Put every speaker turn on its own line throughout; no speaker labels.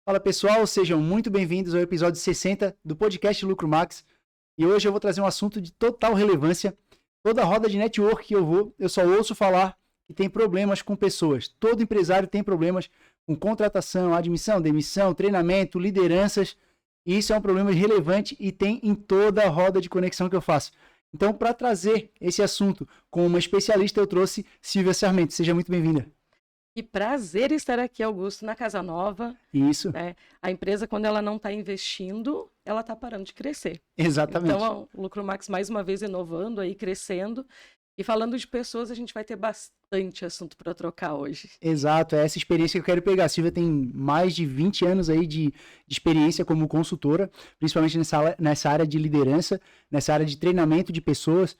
Fala pessoal, sejam muito bem-vindos ao episódio 60 do podcast Lucro Max. E hoje eu vou trazer um assunto de total relevância. Toda roda de network que eu só ouço falar que tem problemas com pessoas. Todo empresário tem problemas com contratação, admissão, demissão, treinamento, lideranças. E isso é um problema relevante e tem em toda a roda de conexão que eu faço. Então, para trazer esse assunto com uma especialista, eu trouxe Silvia Sarmento. Seja muito bem-vinda.
Que prazer estar aqui, Augusto, na Casa Nova.
Isso,
Né? A empresa, quando ela não está investindo, ela está parando de crescer.
exatamente.
Então, o Lucro Max, mais uma vez, inovando aí, crescendo. E falando de pessoas, a gente vai ter bastante assunto para trocar hoje.
Exato, é essa experiência que eu quero pegar. A Silvia tem mais de 20 anos aí de experiência como consultora, principalmente nessa área de liderança, nessa área de treinamento de pessoas,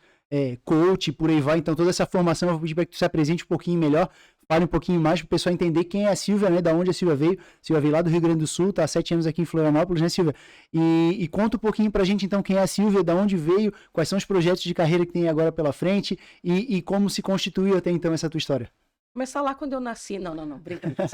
coach, por aí vai. Então, toda essa formação eu vou pedir para que tu se apresente um pouquinho melhor, fale um pouquinho mais para o pessoal entender quem é a Silvia, né? Da onde a Silvia veio. A Silvia veio lá do Rio Grande do Sul, tá há 7 anos aqui em Florianópolis, né, Silvia? E conta um pouquinho pra gente, então, quem é a Silvia, da onde veio, quais são os projetos de carreira que tem agora pela frente e como se constituiu até então essa tua história.
Começar lá quando eu nasci. Não, brincadeira.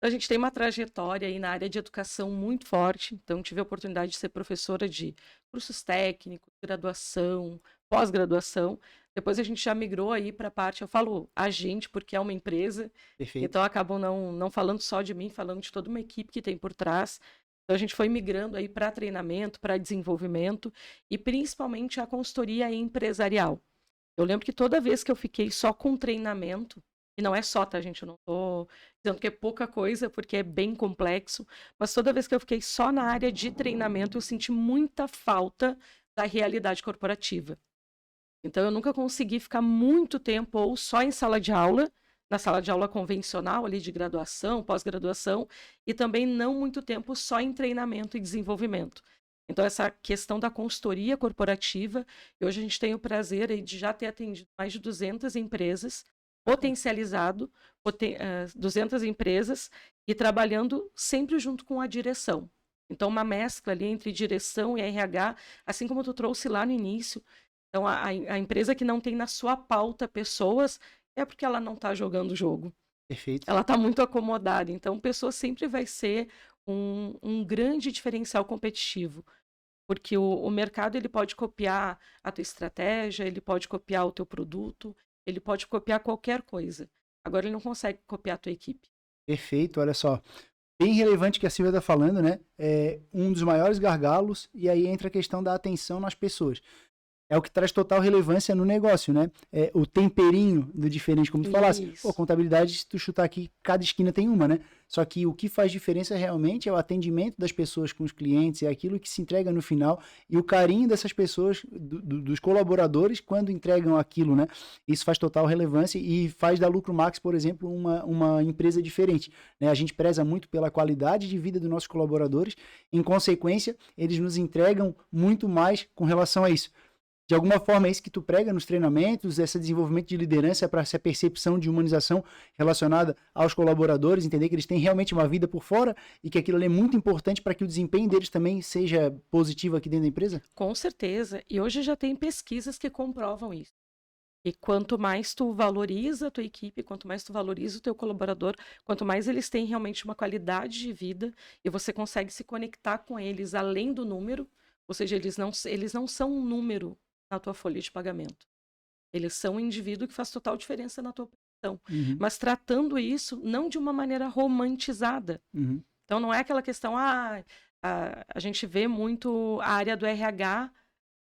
A gente tem uma trajetória aí na área de educação muito forte. Então, tive a oportunidade de ser professora de cursos técnicos, graduação, pós-graduação. Depois a gente já migrou aí para a parte, eu falo a gente, porque é uma empresa.
Perfeito.
Então, acabam não falando só de mim, falando de toda uma equipe que tem por trás. Então, a gente foi migrando aí para treinamento, para desenvolvimento e principalmente a consultoria empresarial. Eu lembro que toda vez que eu fiquei só com treinamento, e não é só, tá, gente? Eu não tô dizendo que é pouca coisa, porque é bem complexo, mas toda vez que eu fiquei só na área de treinamento, eu senti muita falta da realidade corporativa. Então, eu nunca consegui ficar muito tempo ou só em sala de aula, na sala de aula convencional, ali de graduação, pós-graduação, e também não muito tempo só em treinamento e desenvolvimento. Então, essa questão da consultoria corporativa, e hoje a gente tem o prazer aí de já ter atendido mais de 200 empresas, potencializado 200 empresas e trabalhando sempre junto com a direção. Então, uma mescla ali entre direção e RH, assim como tu trouxe lá no início. Então, a empresa que não tem na sua pauta pessoas é porque ela não está jogando o jogo.
Perfeito.
Ela está muito acomodada. Então, pessoa sempre vai ser um grande diferencial competitivo. Porque o mercado ele pode copiar a tua estratégia, ele pode copiar o teu produto, ele pode copiar qualquer coisa. Agora, ele não consegue copiar a tua equipe.
Perfeito, olha só. Bem relevante que a Silvia está falando, né? É um dos maiores gargalos, e aí entra a questão da atenção nas pessoas. É o que traz total relevância no negócio, né? É o temperinho do diferente, como tu falasse. Pô,
Isso.
contabilidade, se tu chutar aqui, cada esquina tem uma, né? Só que o que faz diferença realmente é o atendimento das pessoas com os clientes, é aquilo que se entrega no final e o carinho dessas pessoas, dos colaboradores, quando entregam aquilo, né? Isso faz total relevância e faz da Lucro Max, por exemplo, uma empresa diferente, né? A gente preza muito pela qualidade de vida dos nossos colaboradores, em consequência, eles nos entregam muito mais com relação a isso. De alguma forma é isso que tu prega nos treinamentos, esse desenvolvimento de liderança para essa percepção de humanização relacionada aos colaboradores, entender que eles têm realmente uma vida por fora e que aquilo ali é muito importante para que o desempenho deles também seja positivo aqui dentro da empresa?
Com certeza. E hoje já tem pesquisas que comprovam isso. E quanto mais tu valoriza a tua equipe, quanto mais tu valoriza o teu colaborador, quanto mais eles têm realmente uma qualidade de vida e você consegue se conectar com eles além do número, ou seja, eles não são um número na tua folha de pagamento. Eles são um indivíduo que faz total diferença na tua profissão.
Uhum,
Mas tratando isso não de uma maneira romantizada.
uhum.
Então não é aquela questão, a gente vê muito a área do RH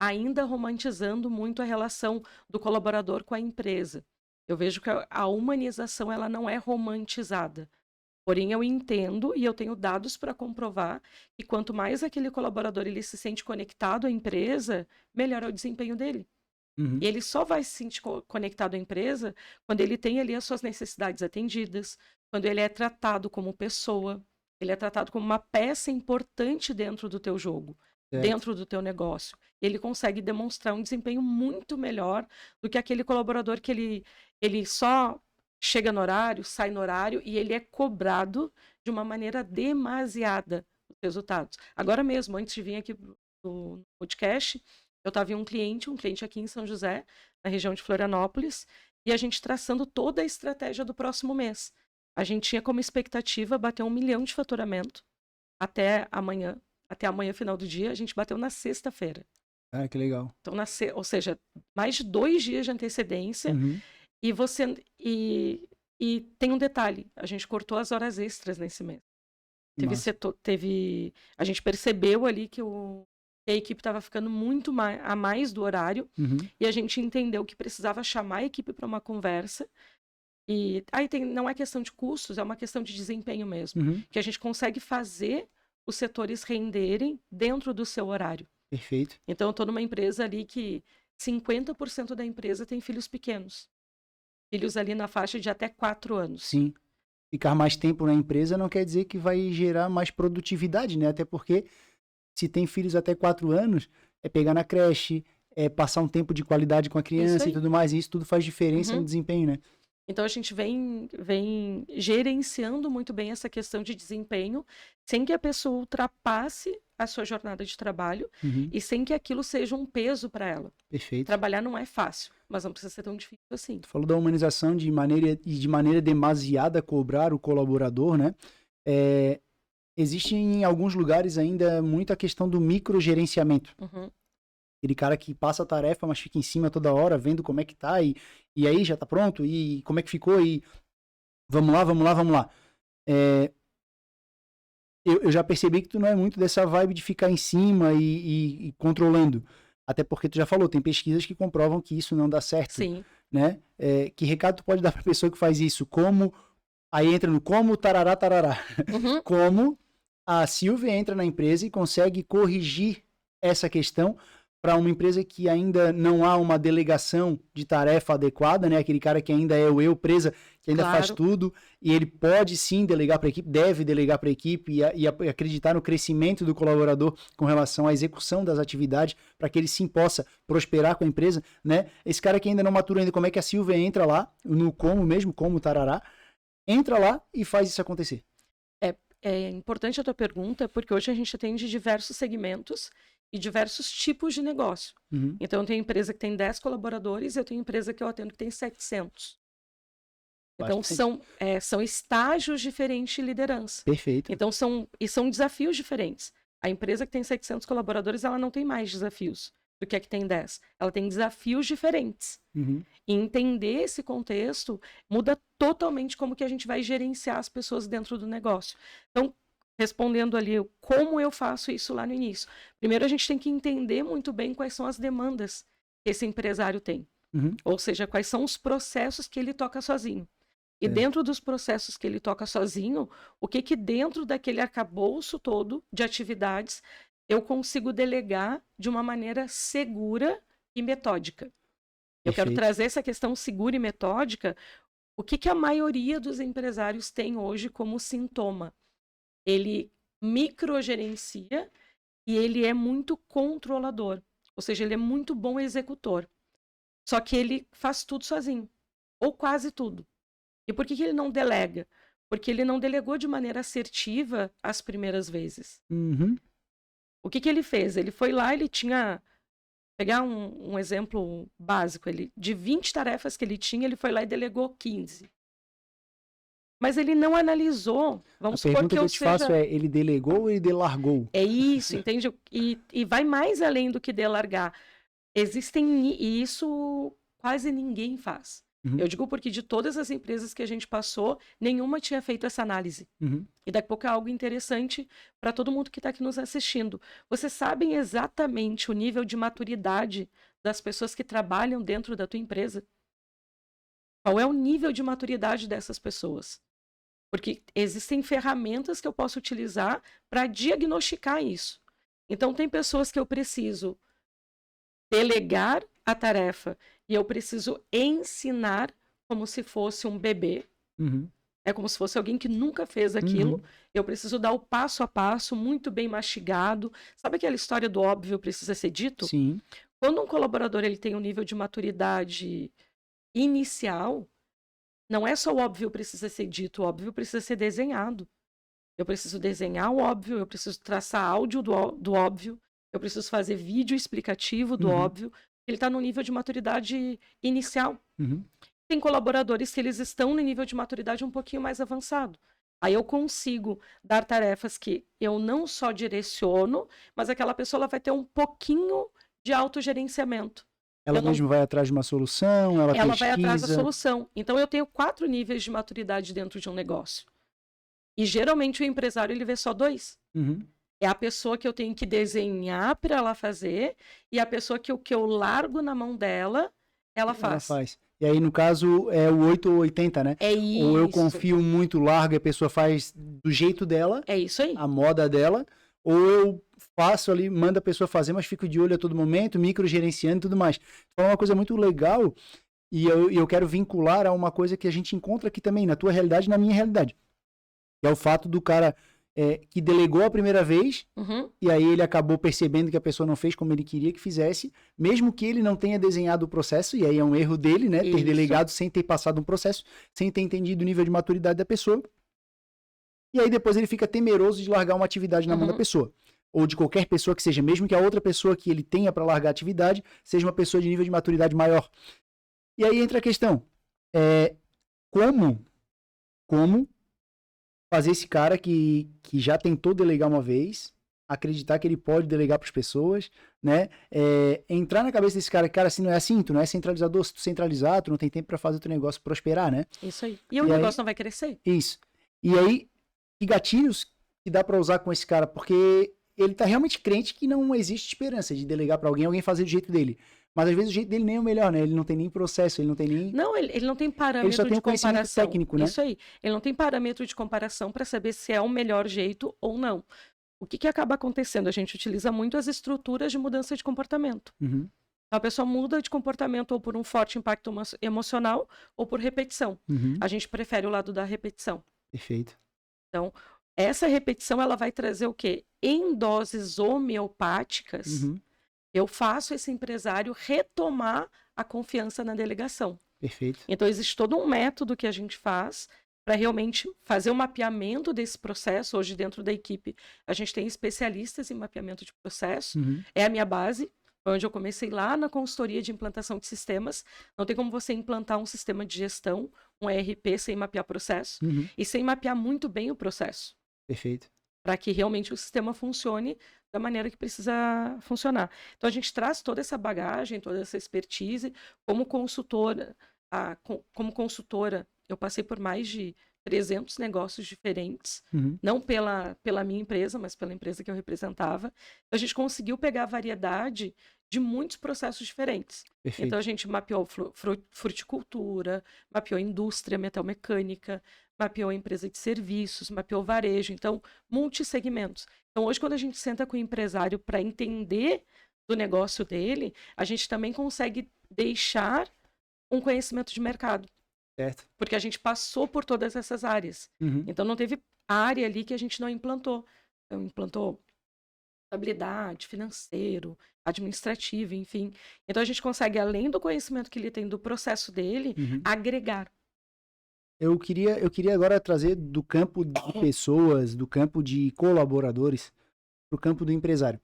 ainda romantizando muito a relação do colaborador com a empresa. Eu vejo que a humanização ela não é romantizada. Porém, eu entendo e eu tenho dados para comprovar que quanto mais aquele colaborador ele se sente conectado à empresa, melhor é o desempenho dele.
Uhum.
E ele só vai se sentir conectado à empresa quando ele tem ali as suas necessidades atendidas, quando ele é tratado como pessoa, ele é tratado como uma peça importante dentro do teu jogo,
Certo.
dentro do teu negócio. Ele consegue demonstrar um desempenho muito melhor do que aquele colaborador que ele só chega no horário, sai no horário e ele é cobrado de uma maneira demasiada os resultados. Agora mesmo, antes de vir aqui do podcast, eu estava em um cliente aqui em São José, na região de Florianópolis, e a gente traçando toda a estratégia do próximo mês. A gente tinha como expectativa bater 1 milhão de faturamento até amanhã, final do dia. A gente bateu na sexta-feira.
Ah, que legal.
Então, ou seja, mais de 2 dias de antecedência.
Uhum.
E tem um detalhe, a gente cortou as horas extras nesse mês.
Massa.
A gente percebeu ali que a equipe estava ficando muito a mais do horário,
Uhum.
e a gente entendeu que precisava chamar a equipe para uma conversa. E aí não é questão de custos, é uma questão de desempenho mesmo.
Uhum.
Que a gente consegue fazer os setores renderem dentro do seu horário.
Perfeito.
Então, eu estou numa empresa ali que 50% da empresa tem filhos pequenos. Filhos ali na faixa de até 4 anos.
Sim. Ficar mais tempo na empresa não quer dizer que vai gerar mais produtividade, né? Até porque se tem filhos até 4 anos, é pegar na creche, é passar um tempo de qualidade com a criança e tudo mais. E isso tudo faz diferença no desempenho, né?
Então, a gente vem gerenciando muito bem essa questão de desempenho, sem que a pessoa ultrapasse a sua jornada de trabalho e sem que aquilo seja um peso para ela.
Perfeito.
Trabalhar não é fácil, mas não precisa ser tão difícil assim.
Tu falou da humanização de maneira demasiada cobrar o colaborador, né? Existe em alguns lugares ainda muito a questão do microgerenciamento. Aquele cara que passa a tarefa, mas fica em cima toda hora, vendo como é que tá, e aí já tá pronto, e como é que ficou, e vamos lá. Eu já percebi que tu não é muito dessa vibe de ficar em cima e controlando. Até porque tu já falou, tem pesquisas que comprovam que isso não dá certo.
Sim.
Né? Que recado tu pode dar pra pessoa que faz isso? Aí entra no como tarará. Como a Silvia entra na empresa e consegue corrigir essa questão para uma empresa que ainda não há uma delegação de tarefa adequada, né? Aquele cara que ainda é o eu presa, que ainda faz tudo, e ele pode sim delegar para a equipe, deve delegar para a equipe e acreditar no crescimento do colaborador com relação à execução das atividades, para que ele sim possa prosperar com a empresa, né? Esse cara que ainda não matura ainda, como é que a Silvia entra lá, no como tarará, entra lá e faz isso acontecer?
É importante a tua pergunta, porque hoje a gente atende diversos segmentos e diversos tipos de negócio. Então, eu tenho empresa que tem 10 colaboradores e eu tenho empresa que eu atendo que tem 700. Então, são estágios diferentes de liderança.
Perfeito.
Então, são desafios diferentes. A empresa que tem 700 colaboradores, ela não tem mais desafios do que a que tem 10. Ela tem desafios diferentes. E entender esse contexto muda totalmente como que a gente vai gerenciar as pessoas dentro do negócio. Então, respondendo ali, como eu faço isso lá no início? Primeiro, a gente tem que entender muito bem quais são as demandas que esse empresário tem. Ou seja, quais são os processos que ele toca sozinho. E dentro dos processos que ele toca sozinho, o que dentro daquele arcabouço todo de atividades eu consigo delegar de uma maneira segura e metódica. Eu quero trazer essa questão segura e metódica. O que a maioria dos empresários tem hoje como sintoma? Ele microgerencia e ele é muito controlador. Ou seja, ele é muito bom executor. Só que ele faz tudo sozinho. Ou quase tudo. E por que ele não delega? Porque ele não delegou de maneira assertiva as primeiras vezes. O que ele fez? Ele foi lá, ele tinha... Pegar um exemplo básico, de 20 tarefas que ele tinha, ele foi lá e delegou 15. Mas ele não analisou. Vamos supor que
eu te faço é, ele delegou ou ele delargou?
É isso, entende? E vai mais além do que delargar. E isso quase ninguém faz. Eu digo porque de todas as empresas que a gente passou, nenhuma tinha feito essa análise. E daqui a pouco é algo interessante para todo mundo que está aqui nos assistindo. Vocês sabem exatamente o nível de maturidade das pessoas que trabalham dentro da tua empresa? Qual é o nível de maturidade dessas pessoas? Porque existem ferramentas que eu posso utilizar para diagnosticar isso. Então, tem pessoas que eu preciso delegar a tarefa e eu preciso ensinar como se fosse um bebê. É como se fosse alguém que nunca fez aquilo. Eu preciso dar o passo a passo, muito bem mastigado. Sabe aquela história do óbvio precisa ser dito?
Sim.
Quando um colaborador ele tem um nível de maturidade inicial, não é só o óbvio precisa ser dito, o óbvio precisa ser desenhado. Eu preciso desenhar o óbvio, eu preciso traçar áudio do óbvio, eu preciso fazer vídeo explicativo do óbvio. Ele está no nível de maturidade inicial. Tem colaboradores que eles estão no nível de maturidade um pouquinho mais avançado. Aí eu consigo dar tarefas que eu não só direciono, mas aquela pessoa ela vai ter um pouquinho de autogerenciamento.
Ela
Eu não-
mesmo vai atrás de uma solução, ela
Ela vai atrás da
pesquisa.
solução. Então eu tenho 4 níveis de maturidade dentro de um negócio. E geralmente o empresário ele vê só 2.
Uhum.
É a pessoa que eu tenho que desenhar para ela fazer e a pessoa que eu largo na mão dela, ela
Ela
faz.
faz. E aí, no caso, é o 8 ou 80, né?
É
Ou eu
isso.
confio muito, largo e a pessoa faz do jeito dela,
É isso aí.
a moda dela, ou eu faço ali, mando a pessoa fazer, mas fico de olho a todo momento, microgerenciando e tudo mais. Então, é uma coisa muito legal e eu quero vincular a uma coisa que a gente encontra aqui também, na tua realidade e na minha realidade. Que é o fato do cara que delegou a primeira vez
Uhum.
e aí ele acabou percebendo que a pessoa não fez como ele queria que fizesse, mesmo que ele não tenha desenhado o processo, e aí é um erro dele, né? Ter
Isso.
delegado sem ter passado um processo, sem ter entendido o nível de maturidade da pessoa. E aí depois ele fica temeroso de largar uma atividade na mão da
Uhum.
pessoa. Ou de qualquer pessoa que seja, mesmo que a outra pessoa que ele tenha para largar a atividade seja uma pessoa de nível de maturidade maior. E aí entra a questão, como fazer esse cara que já tentou delegar uma vez, acreditar que ele pode delegar para as pessoas, né? Entrar na cabeça desse cara, se não é assim, tu não é centralizador, se tu centralizar, tu não tem tempo para fazer o teu negócio prosperar, né?
Isso aí. E o
E aí-
negócio não vai crescer.
Isso. E aí, que gatilhos que dá para usar com esse cara? Porque ele tá realmente crente que não existe esperança de delegar para alguém fazer do jeito dele. Mas às vezes o jeito dele nem é o melhor, né? Ele não tem nem processo, ele não tem nem...
Não, ele não tem parâmetro
só tem
de
o conhecimento
comparação.
técnico, né?
Isso aí. Ele não tem parâmetro de comparação para saber se é o melhor jeito ou não. O que acaba acontecendo? A gente utiliza muito as estruturas de mudança de comportamento.
Uhum,
A pessoa muda de comportamento ou por um forte impacto emocional ou por repetição.
uhum,
A gente prefere o lado da repetição.
perfeito.
Essa repetição ela vai trazer o quê? Em doses homeopáticas,
Uhum,
eu faço esse empresário retomar a confiança na delegação.
perfeito.
Então, existe todo um método que a gente faz para realmente fazer o mapeamento desse processo. Hoje, dentro da equipe, a gente tem especialistas em mapeamento de processo.
Uhum,
É a minha base, onde eu comecei lá na consultoria de implantação de sistemas. Não tem como você implantar um sistema de gestão, um ERP, sem mapear processo
uhum,
e sem mapear muito bem o processo,
perfeito.
para que realmente o sistema funcione da maneira que precisa funcionar. Então, a gente traz toda essa bagagem, toda essa expertise. Como consultora, como consultora, eu passei por mais de 300 negócios diferentes,
Uhum,
não pela minha empresa, mas pela empresa que eu representava. Então, a gente conseguiu pegar a variedade de muitos processos diferentes.
perfeito.
Então, a gente mapeou fruticultura, mapeou indústria metalmecânica, mapeou empresa de serviços, mapeou varejo. Então, multissegmentos. Então, hoje, quando a gente senta com o empresário para entender do negócio dele, a gente também consegue deixar um conhecimento de mercado,
Certo.
porque a gente passou por todas essas áreas.
Uhum,
Então, não teve área ali que a gente não implantou. Então, implantou habilidade, financeiro, administrativo, enfim. Então, a gente consegue, além do conhecimento que ele tem do processo dele,
uhum.
agregar.
Eu queria agora trazer do campo de pessoas, do campo de colaboradores, para o campo do empresário,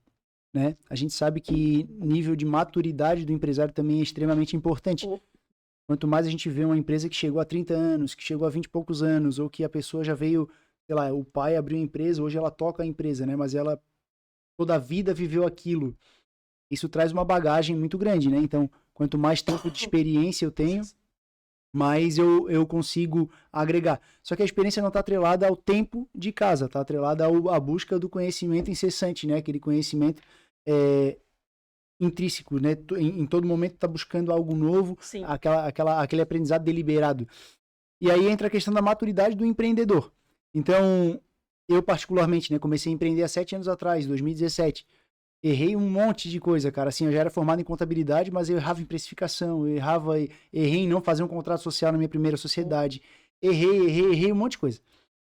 né? A gente sabe que nível de maturidade do empresário também é extremamente importante.
Oh.
Quanto mais a gente vê uma empresa que chegou a 30 anos, que chegou a 20 e poucos anos, ou que a pessoa já veio, sei lá, o pai abriu uma empresa, hoje ela toca a empresa, né? Mas ela toda a vida viveu aquilo. Isso traz uma bagagem muito grande, né? Então, quanto mais tempo de experiência eu tenho, mais eu consigo agregar. Só que a experiência não está atrelada ao tempo de casa, está atrelada à busca do conhecimento incessante, né? Aquele conhecimento intrínseco, né? Em todo momento está buscando algo novo,
Sim.
aquele aprendizado deliberado. E aí entra a questão da maturidade do empreendedor. Então, eu particularmente, né, comecei a empreender há 7 anos atrás, 2017. Errei um monte de coisa, cara. Assim, eu já era formado em contabilidade, mas eu errava em precificação, errei em não fazer um contrato social na minha primeira sociedade. Errei um monte de coisa.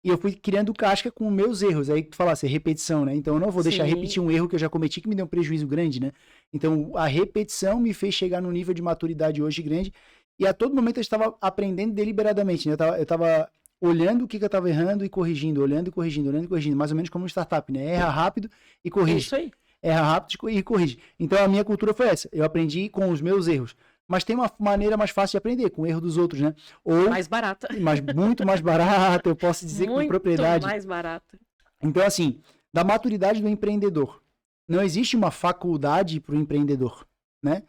E eu fui criando casca com meus erros. Aí tu falasse, repetição, né? Então eu não vou deixar
Sim.
repetir um erro que eu já cometi que me deu um prejuízo grande, né? Então a repetição me fez chegar num nível de maturidade hoje grande. E a todo momento eu estava aprendendo deliberadamente, né? Eu estava olhando o que eu estava errando e corrigindo, olhando e corrigindo, mais ou menos como um startup, né? Erra rápido e
É
corrige.
isso aí.
Erra rápido e corrige. Então a minha cultura foi essa. Eu aprendi com os meus erros. mas tem uma maneira mais fácil de aprender, com o erro dos outros, né? Ou
Mais barata.
mas muito mais barata, eu posso dizer com propriedade.
Muito mais barata.
Então, assim, da maturidade do empreendedor. Não existe uma faculdade para o empreendedor, né?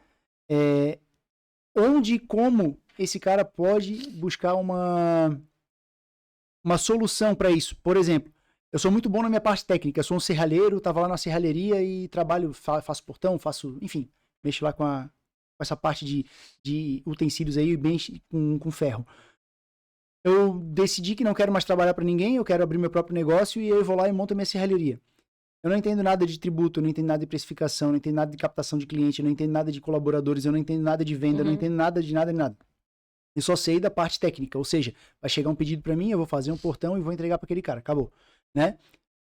Onde e como esse cara pode buscar uma solução para isso. Por exemplo, eu sou muito bom na minha parte técnica, eu sou um serralheiro, estava lá na serralheria e trabalho, faço portão, enfim, mexo lá com essa parte de utensílios aí, bem com ferro. Eu decidi que não quero mais trabalhar para ninguém, eu quero abrir meu próprio negócio e eu vou lá e monto a minha serralheria. Eu não entendo nada de tributo, eu não entendo nada de precificação, eu não entendo nada de captação de cliente, eu não entendo nada de colaboradores, eu não entendo nada de venda, eu não entendo nada de nada. Eu só sei da parte técnica, ou seja, vai chegar um pedido para mim, eu vou fazer um portão e vou entregar para aquele cara, acabou, né?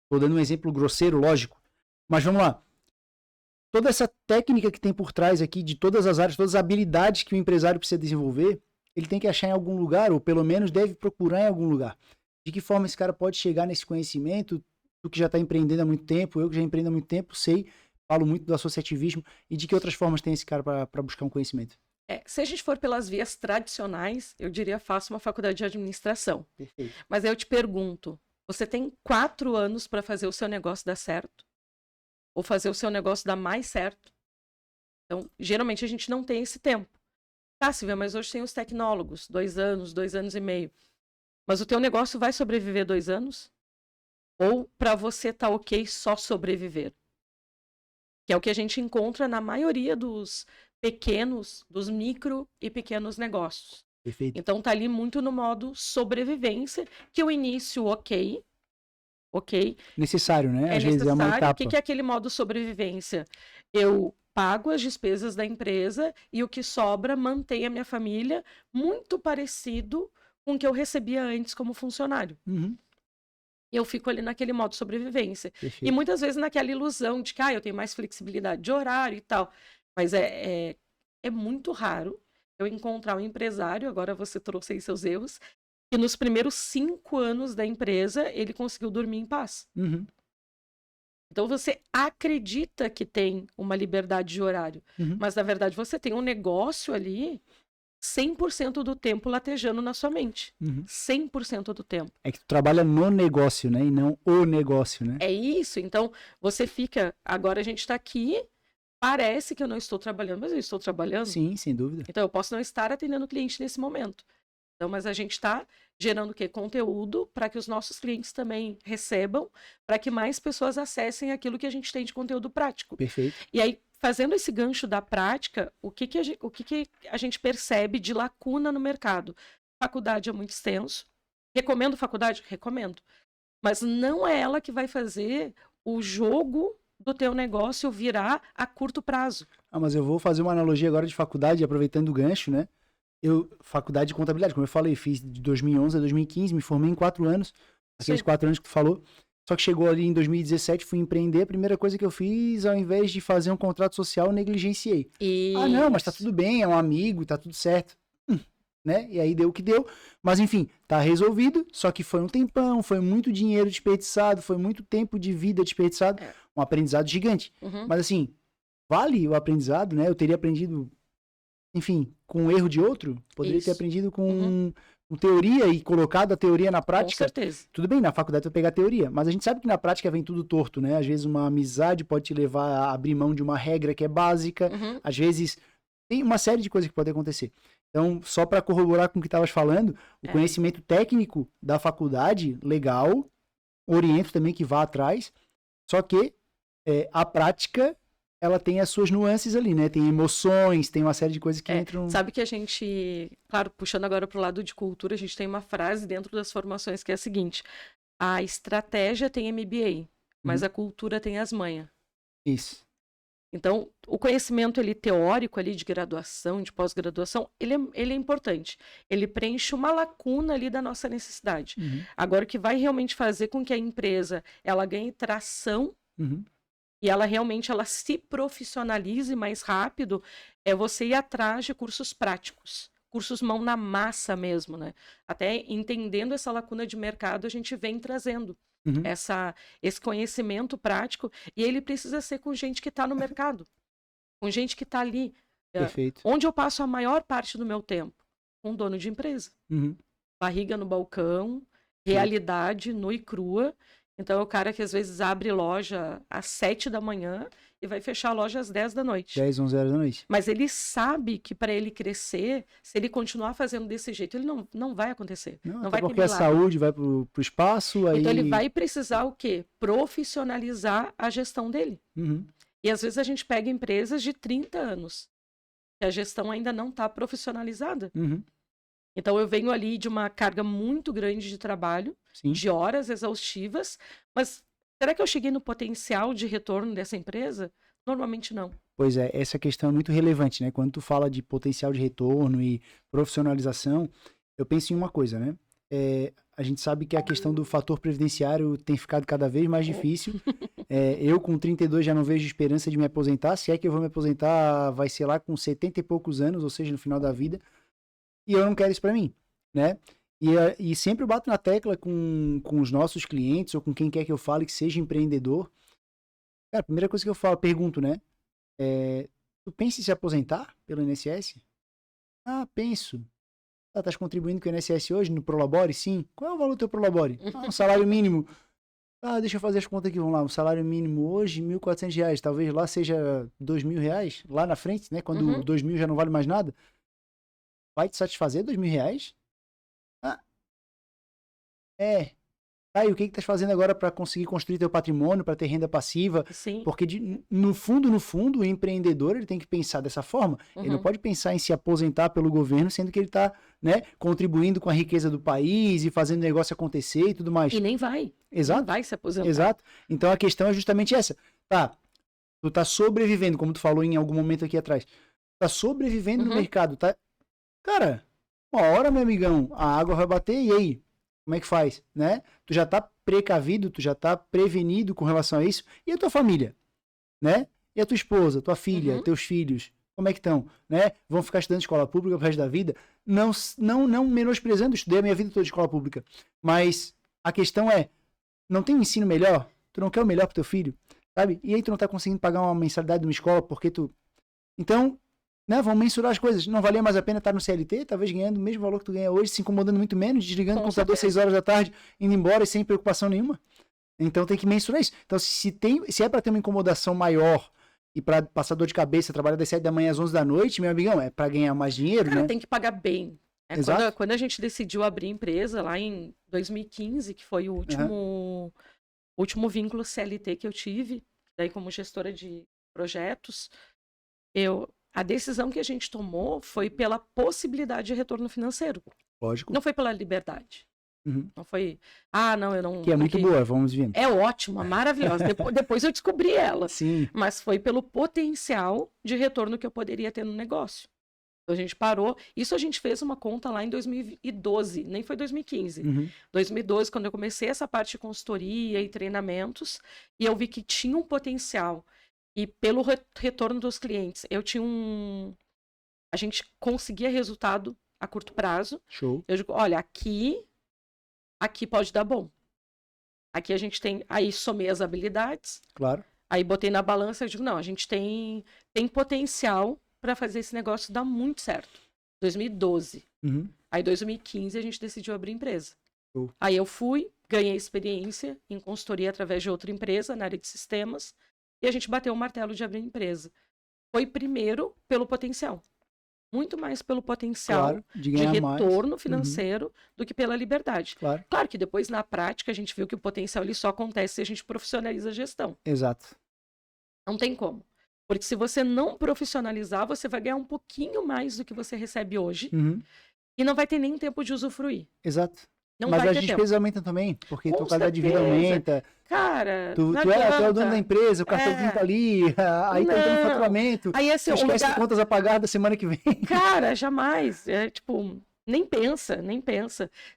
Tô dando um exemplo grosseiro, lógico, mas vamos lá. Toda essa técnica que tem por trás aqui, de todas as áreas, todas as habilidades que o empresário precisa desenvolver, ele tem que achar em algum lugar, ou pelo menos deve procurar em algum lugar. De que forma esse cara pode chegar nesse conhecimento? Tu que já está empreendendo há muito tempo, eu que já empreendo há muito tempo, sei, falo muito do associativismo, e de que outras formas tem esse cara para buscar um conhecimento?
Se a gente for pelas vias tradicionais, eu diria faça uma faculdade de administração.
Perfeito.
Mas aí eu te pergunto, você tem 4 anos para fazer o seu negócio dar certo? Ou fazer o seu negócio dar mais certo? Então, geralmente a gente não tem esse tempo. Tá, Silvia, mas hoje tem os tecnólogos, 2 anos, 2 anos e meio. Mas o teu negócio vai sobreviver 2 anos? Ou para você tá ok só sobreviver? Que é o que a gente encontra na maioria dos pequenos, dos micro e pequenos negócios.
Perfeito.
Então tá ali muito no modo sobrevivência, que o início ok.
Necessário, né?
É
Às vezes é uma
necessário. O
etapa.
que é aquele modo sobrevivência? Eu pago as despesas da empresa e o que sobra mantém a minha família, muito parecido com o que eu recebia antes como funcionário.
Uhum.
Eu fico ali naquele modo sobrevivência.
Perfeito.
E muitas vezes naquela ilusão de que eu tenho mais flexibilidade de horário e tal. Mas é muito raro eu encontrar um empresário, agora você trouxe aí seus erros, que nos primeiros 5 anos da empresa ele conseguiu dormir em paz.
Uhum.
Então você acredita que tem uma liberdade de horário,
Uhum.
mas na verdade você tem um negócio ali 100% do tempo latejando na sua mente.
Uhum.
100% do tempo.
É que tu trabalha no negócio, né? E não o negócio, né?
É isso. Então, você fica... Agora a gente está aqui, parece que eu não estou trabalhando, mas eu estou trabalhando.
Sim, sem dúvida.
Então, eu posso não estar atendendo o cliente nesse momento. Então, mas a gente está gerando o quê? Conteúdo para que os nossos clientes também recebam, para que mais pessoas acessem aquilo que a gente tem de conteúdo prático.
Perfeito.
E aí, fazendo esse gancho da prática, o que a gente percebe de lacuna no mercado? Faculdade é muito extenso. Recomendo faculdade? Recomendo. Mas não é ela que vai fazer o jogo do teu negócio virar a curto prazo.
Mas eu vou fazer uma analogia agora de faculdade, aproveitando o gancho, né? Faculdade de contabilidade, como eu falei, fiz de 2011 a 2015, me formei em 4 anos, aqueles 4 anos que tu falou. Só que chegou ali em 2017, fui empreender, a primeira coisa que eu fiz, ao invés de fazer um contrato social, eu negligenciei.
Isso.
Não, mas tá tudo bem, é um amigo, tá tudo certo. Né? E aí deu o que deu, mas enfim, tá resolvido, só que foi um tempão, foi muito dinheiro desperdiçado, foi muito tempo de vida desperdiçado, um aprendizado gigante.
Uhum.
Mas assim, vale o aprendizado, né? Eu teria aprendido, enfim, com o erro de outro, poderia ter aprendido com teoria e colocado a teoria na prática.
Com certeza.
Tudo bem, na faculdade tu vai pegar a teoria, mas a gente sabe que na prática vem tudo torto, né? Às vezes uma amizade pode te levar a abrir mão de uma regra que é básica, às vezes tem uma série de coisas que podem acontecer. Então, só para corroborar com o que estavas falando, o conhecimento técnico da faculdade, legal, oriento também que vá atrás, só que a prática, ela tem as suas nuances ali, né? Tem emoções, tem uma série de coisas que entram...
Sabe que a gente, claro, puxando agora para o lado de cultura, a gente tem uma frase dentro das formações que é a seguinte: a estratégia tem MBA, mas a cultura tem as manhas.
Isso.
Então, o conhecimento ali, teórico ali de graduação, de pós-graduação, ele é importante. Ele preenche uma lacuna ali da nossa necessidade. Agora, o que vai realmente fazer com que a empresa ela ganhe tração e ela realmente se profissionalize mais rápido é você ir atrás de cursos práticos. Cursos mão na massa mesmo, né? Até entendendo essa lacuna de mercado, a gente vem trazendo esse conhecimento prático, e ele precisa ser com gente que está no mercado, com gente que está ali
Perfeito.
Onde eu passo a maior parte do meu tempo? Com um dono de empresa.
Uhum.
Barriga no balcão, realidade nua e crua. Então é o cara que às vezes abre loja às 7 da manhã e vai fechar a loja às 10 da noite.
10, 11 horas da noite.
Mas ele sabe que para ele crescer, se ele continuar fazendo desse jeito, ele não vai acontecer. Não vai ter
porque a
milagre.
saúde vai pro espaço, aí...
Então ele vai precisar o quê? Profissionalizar a gestão dele.
Uhum.
E às vezes a gente pega empresas de 30 anos, que a gestão ainda não está profissionalizada.
Uhum.
Então eu venho ali de uma carga muito grande de trabalho,
Sim.
de horas exaustivas, mas será que eu cheguei no potencial de retorno dessa empresa? Normalmente não.
Pois é, essa questão é muito relevante, né? Quando tu fala de potencial de retorno e profissionalização, eu penso em uma coisa, né? A gente sabe que a questão do fator previdenciário tem ficado cada vez mais difícil. Eu, com 32, já não vejo esperança de me aposentar. Se é que eu vou me aposentar, vai ser lá com 70 e poucos anos, ou seja, no final da vida. E eu não quero isso para mim, né? E sempre eu bato na tecla com os nossos clientes, ou com quem quer que eu fale que seja empreendedor. Cara, a primeira coisa que eu pergunto, né? Tu pensa em se aposentar pelo INSS? Ah, penso. Estás contribuindo com o INSS hoje no Prolabore? Sim. Qual é o valor do teu Prolabore? Um salário mínimo. Deixa eu fazer as contas aqui, vamos lá. O salário mínimo hoje, R$1.400. Talvez lá seja R$2.000, lá na frente, né? Quando R$2.000 já não vale mais nada. Vai te satisfazer R$2.000? Tá, e o que estás fazendo agora para conseguir construir teu patrimônio, para ter renda passiva?
Sim.
Porque no fundo, o empreendedor ele tem que pensar dessa forma. Ele não pode pensar em se aposentar pelo governo, sendo que ele está, né, contribuindo com a riqueza do país e fazendo o negócio acontecer e tudo mais.
E nem vai.
Exato.
Nem vai se aposentar.
Exato. Então a questão é justamente essa. Tá, tu tá sobrevivendo, como tu falou em algum momento aqui atrás. Tá sobrevivendo no mercado, tá? Cara, uma hora, meu amigão, a água vai bater e aí? Como é que faz, né? Tu já tá precavido, tu já tá prevenido com relação a isso. E a tua família, né? E a tua esposa, tua filha, teus filhos, como é que estão, né? Vão ficar estudando escola pública pro resto da vida? Não menosprezando, estudei a minha vida toda de escola pública. Mas a questão é, não tem um ensino melhor? Tu não quer o melhor pro teu filho, sabe? E aí tu não tá conseguindo pagar uma mensalidade de uma escola porque tu... Então... né, vamos mensurar as coisas. Não valia mais a pena estar no CLT, talvez ganhando o mesmo valor que tu ganha hoje, se incomodando muito menos, desligando o computador 6 horas da tarde, indo embora e sem preocupação nenhuma. Então tem que mensurar isso. Então se é para ter uma incomodação maior e para passar dor de cabeça, trabalhar das 7 da manhã às 11 da noite, meu amigão, é para ganhar mais dinheiro,
Cara,
né?
tem que pagar bem.
Exato.
Quando a gente decidiu abrir empresa lá em 2015, que foi o último vínculo CLT que eu tive, daí como gestora de projetos, a decisão que a gente tomou foi pela possibilidade de retorno financeiro.
Lógico.
Não foi pela liberdade. Não foi, não, eu não...
Que é muito boa, vamos ver.
É ótima, maravilhosa. Depois eu descobri ela.
Sim.
Mas foi pelo potencial de retorno que eu poderia ter no negócio. Então a gente parou. Isso a gente fez uma conta lá em 2012, nem foi 2015. 2012, quando eu comecei essa parte de consultoria e treinamentos, e eu vi que tinha um potencial. E pelo retorno dos clientes, a gente conseguia resultado a curto prazo.
Show.
Eu digo, olha, aqui pode dar bom. Aqui a gente tem, aí somei as habilidades.
Claro.
Aí botei na balança e digo, não, a gente tem potencial para fazer esse negócio dar muito certo. 2012. Aí 2015 a gente decidiu abrir empresa. Aí eu ganhei experiência em consultoria através de outra empresa na área de sistemas. E a gente bateu o martelo de abrir empresa. Foi primeiro pelo potencial. Muito mais pelo potencial de retorno financeiro do que pela liberdade. Claro que depois, na prática, a gente viu que o potencial ele só acontece se a gente profissionaliza a gestão.
Exato.
Não tem como. Porque se você não profissionalizar, você vai ganhar um pouquinho mais do que você recebe hoje. E não vai ter nem tempo de usufruir.
Exato.
Não
mas
vai
as
ter
despesas aumentam também, porque tua qualidade de vida aumenta.
Cara,
tu é o dono da empresa, o cartãozinho tá ali, aí tá entrando faturamento.
Aí assim,
tu esquece contas a pagar da semana que vem.
Cara, jamais. Nem pensa.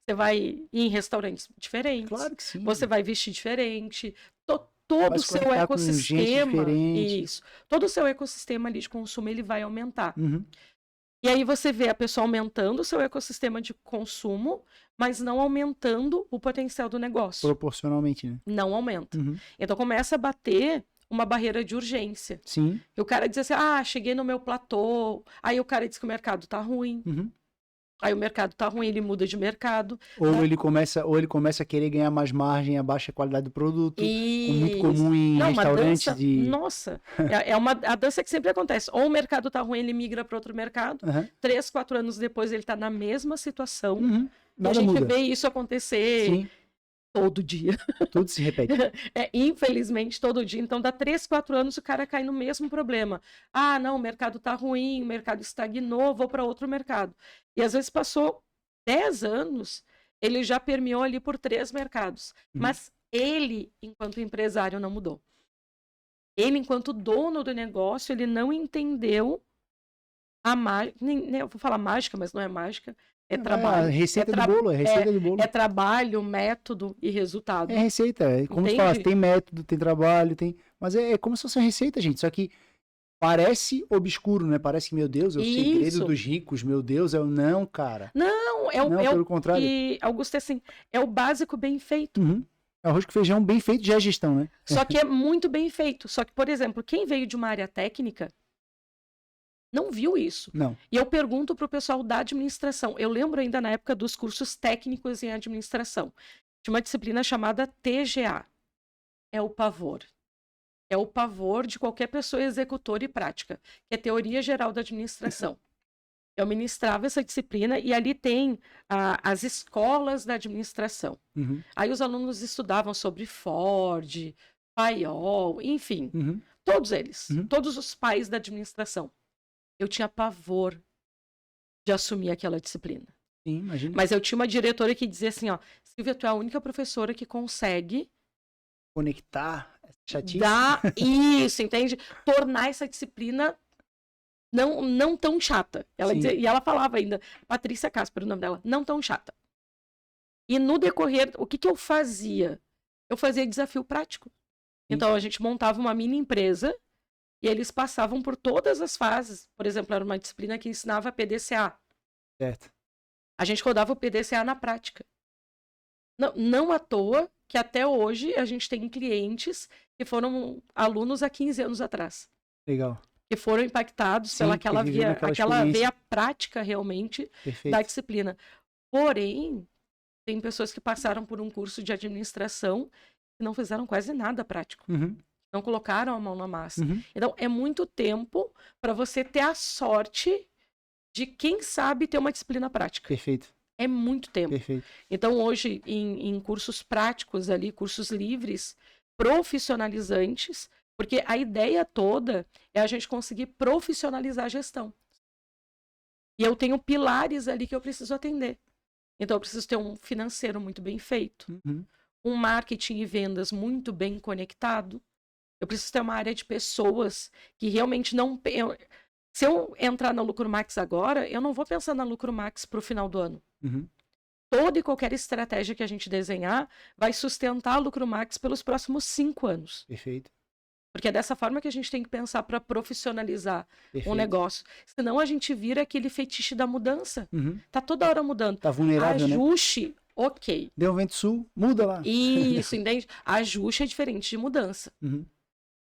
Você vai ir em restaurantes diferentes.
Claro que sim.
Você vai vestir diferente. Todo o seu ecossistema. Isso. Todo o seu ecossistema ali de consumo, ele vai aumentar. E aí você vê a pessoa aumentando o seu ecossistema de consumo, mas não aumentando o potencial do negócio.
Proporcionalmente, né?
Não aumenta. Então começa a bater uma barreira de urgência.
Sim.
E o cara dizia assim, cheguei no meu platô. Aí o cara diz que o mercado tá ruim.
Uhum.
Aí o mercado tá ruim, ele muda de mercado.
Ou ele começa a querer ganhar mais margem, abaixa a qualidade do produto, muito comum em restaurantes
dança,
de...
Nossa, a dança que sempre acontece. Ou o mercado tá ruim, ele migra para outro mercado. 3, 4 anos depois ele tá na mesma situação. E a gente
muda.
Vê isso acontecer...
Sim.
Todo dia.
Tudo se repete.
Infelizmente, todo dia. Então, dá 3, 4 anos, o cara cai no mesmo problema. Não, o mercado tá ruim, o mercado estagnou, vou para outro mercado. E às vezes passou 10 anos, ele já permeou ali por 3 mercados. Mas ele, enquanto empresário, não mudou. Ele, enquanto dono do negócio, ele não entendeu a mágica. Eu vou falar mágica, mas não é mágica. É trabalho.
Receita do bolo, é receita do bolo.
É trabalho, método e resultado.
É receita. É como se falasse, tem método, tem trabalho, tem... Mas é como se fosse uma receita, gente. Só que parece obscuro, né? Parece que, meu Deus, é o segredo dos ricos, meu Deus, não, cara.
Não,
pelo contrário.
E, Augusto, assim, é o básico bem feito.
Arroz com feijão bem feito já é gestão, né?
Só que é muito bem feito. Só que, por exemplo, quem veio de uma área técnica não viu isso.
Não.
E eu pergunto para o pessoal da administração. Eu lembro ainda na época dos cursos técnicos em administração. Tinha uma disciplina chamada TGA. É o pavor. É o pavor de qualquer pessoa executora e prática, que é teoria geral da administração. Eu ministrava essa disciplina e ali tem as escolas da administração. Aí os alunos estudavam sobre Ford, Paiol, enfim, todos eles, todos os pais da administração. Eu tinha pavor de assumir aquela disciplina.
Sim, imagina.
Mas eu tinha uma diretora que dizia assim, Silvia, tu é a única professora que consegue
conectar essa chatice.
Isso, entende? Tornar essa disciplina não tão chata. Ela dizia, e ela falava ainda, Patrícia Casper, o nome dela, não tão chata. E no decorrer, o que eu fazia? Eu fazia desafio prático. Então, a gente montava uma mini empresa e eles passavam por todas as fases. Por exemplo, era uma disciplina que ensinava PDCA.
Certo.
A gente rodava o PDCA na prática. Não à toa que até hoje a gente tem clientes que foram alunos há 15 anos atrás.
Legal.
Que foram impactados pela aquela veia prática realmente da disciplina. Porém, tem pessoas que passaram por um curso de administração e não fizeram quase nada prático. Não colocaram a mão na massa. Então, é muito tempo para você ter a sorte de, quem sabe, ter uma disciplina prática.
Perfeito.
É muito tempo.
Perfeito.
Então, hoje, em cursos práticos ali, cursos livres, profissionalizantes, porque a ideia toda é a gente conseguir profissionalizar a gestão. E eu tenho pilares ali que eu preciso atender. Então, eu preciso ter um financeiro muito bem feito, um marketing e vendas muito bem conectado. Eu preciso ter uma área de pessoas que realmente não... Se eu entrar na Lucro Max agora, eu não vou pensar na Lucro Max para o final do ano. Toda e qualquer estratégia que a gente desenhar vai sustentar a Lucro Max pelos próximos 5 anos.
Perfeito.
Porque é dessa forma que a gente tem que pensar para profissionalizar um negócio. Senão a gente vira aquele fetiche da mudança. Tá toda hora mudando.
Tá vulnerável,
Ajuste, né? Ok.
Deu um vento sul, muda lá.
Isso, entende? Ajuste é diferente de mudança.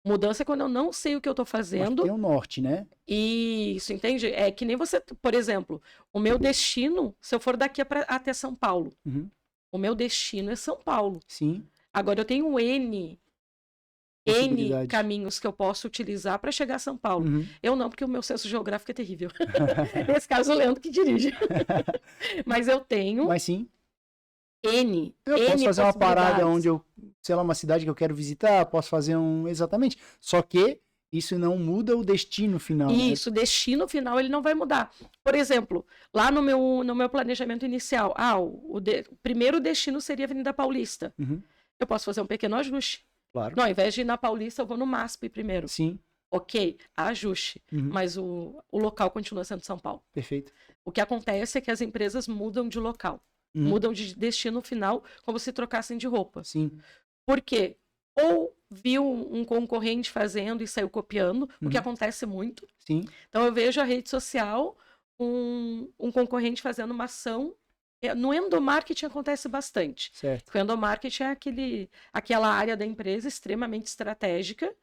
Mudança é quando eu não sei o que eu tô fazendo.
Mas tem o norte, né?
Isso, entende? É que nem você, por exemplo, o meu destino, se eu for daqui até São Paulo, o meu destino é São Paulo.
Sim.
Agora eu tenho N caminhos que eu posso utilizar para chegar a São Paulo. Eu não, porque o meu senso geográfico é terrível. Nesse caso, o Leandro que dirige. Mas eu tenho...
Mas sim.
Eu
posso fazer uma parada onde eu, sei lá, uma cidade que eu quero visitar, posso fazer Exatamente. Só que isso não muda o destino final.
Isso,
né?
O destino final ele não vai mudar. Por exemplo, lá no meu planejamento inicial, o primeiro destino seria a Avenida Paulista. Eu posso fazer um pequeno ajuste.
Claro.
Não, ao invés de ir na Paulista, eu vou no MASP primeiro.
Sim.
Ok, ajuste. Mas o local continua sendo São Paulo.
Perfeito.
O que acontece é que as empresas mudam de local. Mudam de destino final, como se trocassem de roupa.
Sim.
Por quê? Ou viu um concorrente fazendo e saiu copiando, o que acontece muito.
Sim.
Então eu vejo a rede social, um concorrente fazendo uma ação. No endomarketing acontece bastante.
Certo.
O endomarketing é aquela área da empresa extremamente estratégica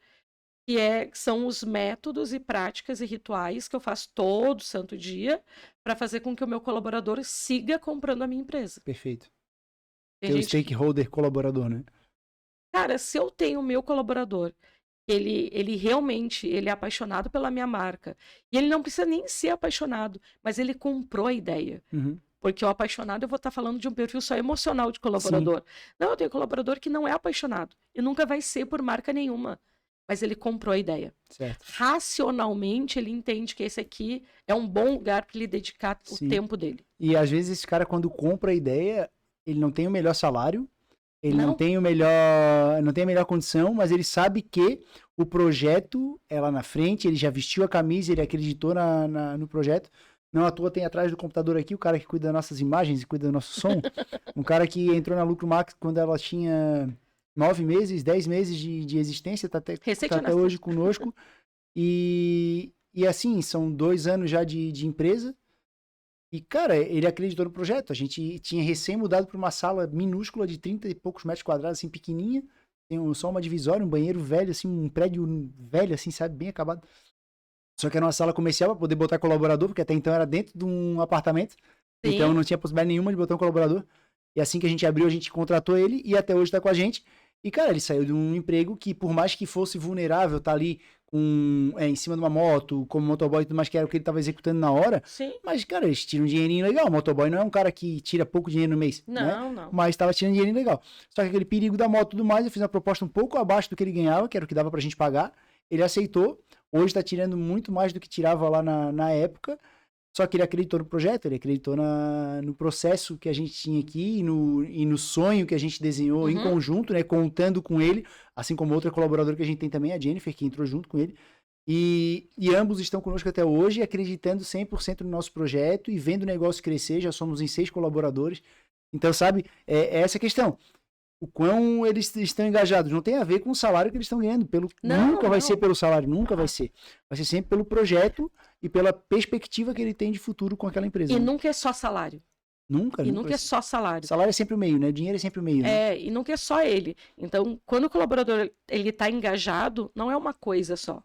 que são os métodos e práticas e rituais que eu faço todo santo dia para fazer com que o meu colaborador siga comprando a minha empresa.
Perfeito.
Tem
Teu
gente que,
stakeholder colaborador, né?
cara, se eu tenho o meu colaborador, ele realmente ele é apaixonado pela minha marca, e ele não precisa nem ser apaixonado, mas ele comprou a ideia.
Uhum.
Porque o apaixonado, eu vou estar falando de um perfil só emocional de colaborador. Não, eu tenho colaborador que não é apaixonado e nunca vai ser por marca nenhuma. Mas ele comprou a ideia.
Certo.
Racionalmente, ele entende que esse aqui é um bom lugar para ele dedicar o
Sim.
tempo dele.
E às vezes esse cara, quando compra a ideia, ele não tem o melhor salário, ele não
Não.
tem não tem a melhor condição, mas ele sabe que o projeto é lá na frente, ele já vestiu a camisa, ele acreditou no projeto. Não à toa tem atrás do computador aqui o cara que cuida das nossas imagens e cuida do nosso som. Um cara que entrou na Lucro Max quando ela tinha 9 meses, 10 meses de existência, tá até hoje conosco. E assim, são 2 anos já de empresa. E, cara, ele acreditou no projeto. A gente tinha recém mudado para uma sala minúscula de 30 e poucos metros quadrados, assim, pequenininha. Tem só uma divisória, um banheiro velho, assim, um prédio velho, assim, sabe, bem acabado. Só que era uma sala comercial para poder botar colaborador, porque até então era dentro de um apartamento. Sim. Então não tinha possibilidade nenhuma de botar um colaborador. E assim que a gente abriu, a gente contratou ele e até hoje tá com a gente. E, cara, ele saiu de um emprego que, por mais que fosse vulnerável, tá ali em cima de uma moto, como motoboy e tudo mais, que era o que ele tava executando na hora.
Sim.
Mas, cara, eles tiram um dinheirinho legal. O motoboy não é um cara que tira pouco dinheiro no mês.
Não,
né?
não.
Mas tava tirando dinheirinho legal. Só que aquele perigo da moto e tudo mais, eu fiz uma proposta um pouco abaixo do que ele ganhava, que era o que dava pra gente pagar. Ele aceitou. Hoje está tirando muito mais do que tirava lá na época. Só que ele acreditou no projeto, ele acreditou no processo que a gente tinha aqui e no sonho que a gente desenhou em conjunto, né? Contando com ele, assim como outra colaboradora que a gente tem também, a Jennifer, que entrou junto com ele. E ambos estão conosco até hoje, acreditando 100% no nosso projeto e vendo o negócio crescer. Já somos em 6 colaboradores. Então, sabe, é essa a questão. O quão eles estão engajados. Não tem a ver com o salário que eles estão ganhando. Nunca vai ser pelo salário, nunca vai ser. Vai ser sempre pelo projeto e pela perspectiva que ele tem de futuro com aquela empresa.
E nunca é só salário.
Nunca.
E nunca é só salário.
Salário é sempre o meio, né? Dinheiro é sempre o meio. Né?
E nunca é só ele. Então, quando o colaborador ele está engajado, não é uma coisa só.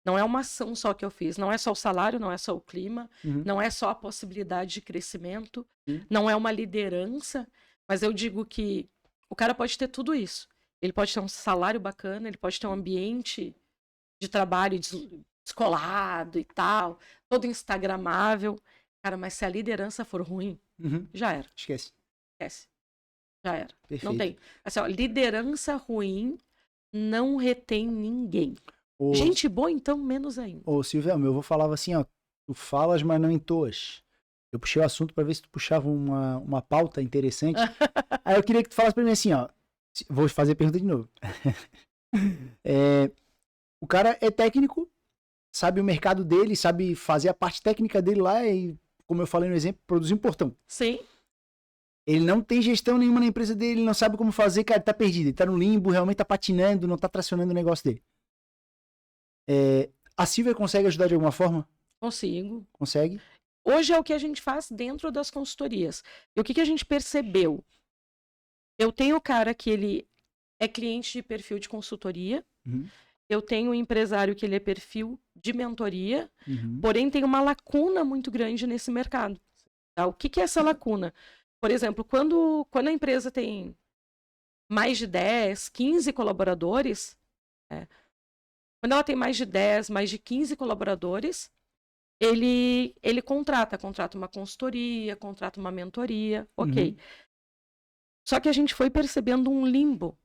Não é uma ação só que eu fiz. Não é só o salário, não é só o clima, não é só a possibilidade de crescimento, não é uma liderança, mas eu digo que o cara pode ter tudo isso. Ele pode ter um salário bacana, ele pode ter um ambiente de trabalho descolado e tal, todo instagramável. Cara, mas se a liderança for ruim, já era.
Esquece.
Já era.
Perfeito.
Não tem. Assim, ó, liderança ruim não retém ninguém. Gente boa, então, menos ainda.
Ô, Silvia, eu vou falar assim, ó. Tu falas, mas não entoas. Eu puxei o assunto para ver se tu puxava uma pauta interessante. Aí eu queria que tu falasse pra mim assim, ó. Vou fazer a pergunta de novo. O cara é técnico, sabe o mercado dele, sabe fazer a parte técnica dele lá e, como eu falei no exemplo, produzir um portão.
Sim.
Ele não tem gestão nenhuma na empresa dele, ele não sabe como fazer, cara, ele tá perdido, ele tá no limbo, realmente tá patinando, não tá tracionando o negócio dele. A Silvia consegue ajudar de alguma forma?
Consigo.
Consegue?
Hoje é o que a gente faz dentro das consultorias. E o que a gente percebeu? Eu tenho o cara que ele é cliente de perfil de consultoria. Eu tenho um empresário que ele é perfil de mentoria. Porém, tem uma lacuna muito grande nesse mercado. Tá? O que é essa lacuna? Por exemplo, quando a empresa tem mais de 10, 15 colaboradores, quando ela tem mais de 10, mais de 15 colaboradores, ele contrata uma consultoria, contrata uma mentoria, ok. Só que a gente foi percebendo um limbo.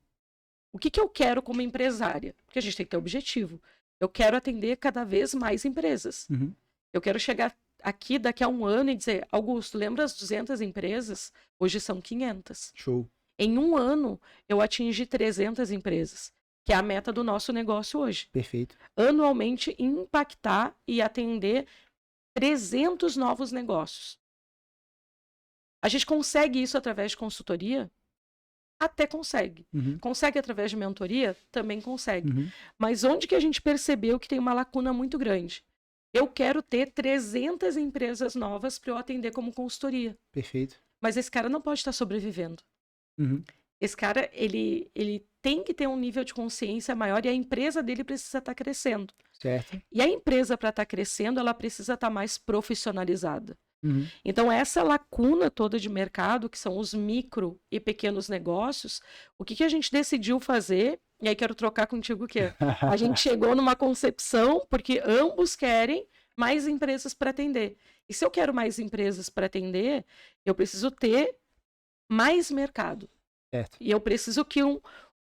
O que eu quero como empresária? Porque a gente tem que ter objetivo. Eu quero atender cada vez mais empresas. Eu quero chegar aqui daqui a um ano e dizer, Augusto, lembra as 200 empresas? Hoje são 500.
Show.
Em um ano, eu atingi 300 empresas, que é a meta do nosso negócio hoje.
Perfeito.
Anualmente, impactar e atender 300 novos negócios. A gente consegue isso através de consultoria? Até consegue. Consegue através de mentoria? Também consegue. Mas onde que a gente percebeu que tem uma lacuna muito grande? Eu quero ter 300 empresas novas para eu atender como consultoria.
Perfeito.
Mas esse cara não pode estar sobrevivendo. Esse cara, ele tem que ter um nível de consciência maior e a empresa dele precisa estar crescendo.
Certo.
E a empresa, para estar crescendo, ela precisa estar mais profissionalizada.
Uhum.
Então, essa lacuna toda de mercado, que são os micro e pequenos negócios, o que a gente decidiu fazer, e aí quero trocar contigo o quê? A gente chegou numa concepção, porque ambos querem mais empresas para atender. E se eu quero mais empresas para atender, eu preciso ter mais mercado.
Certo.
E eu preciso que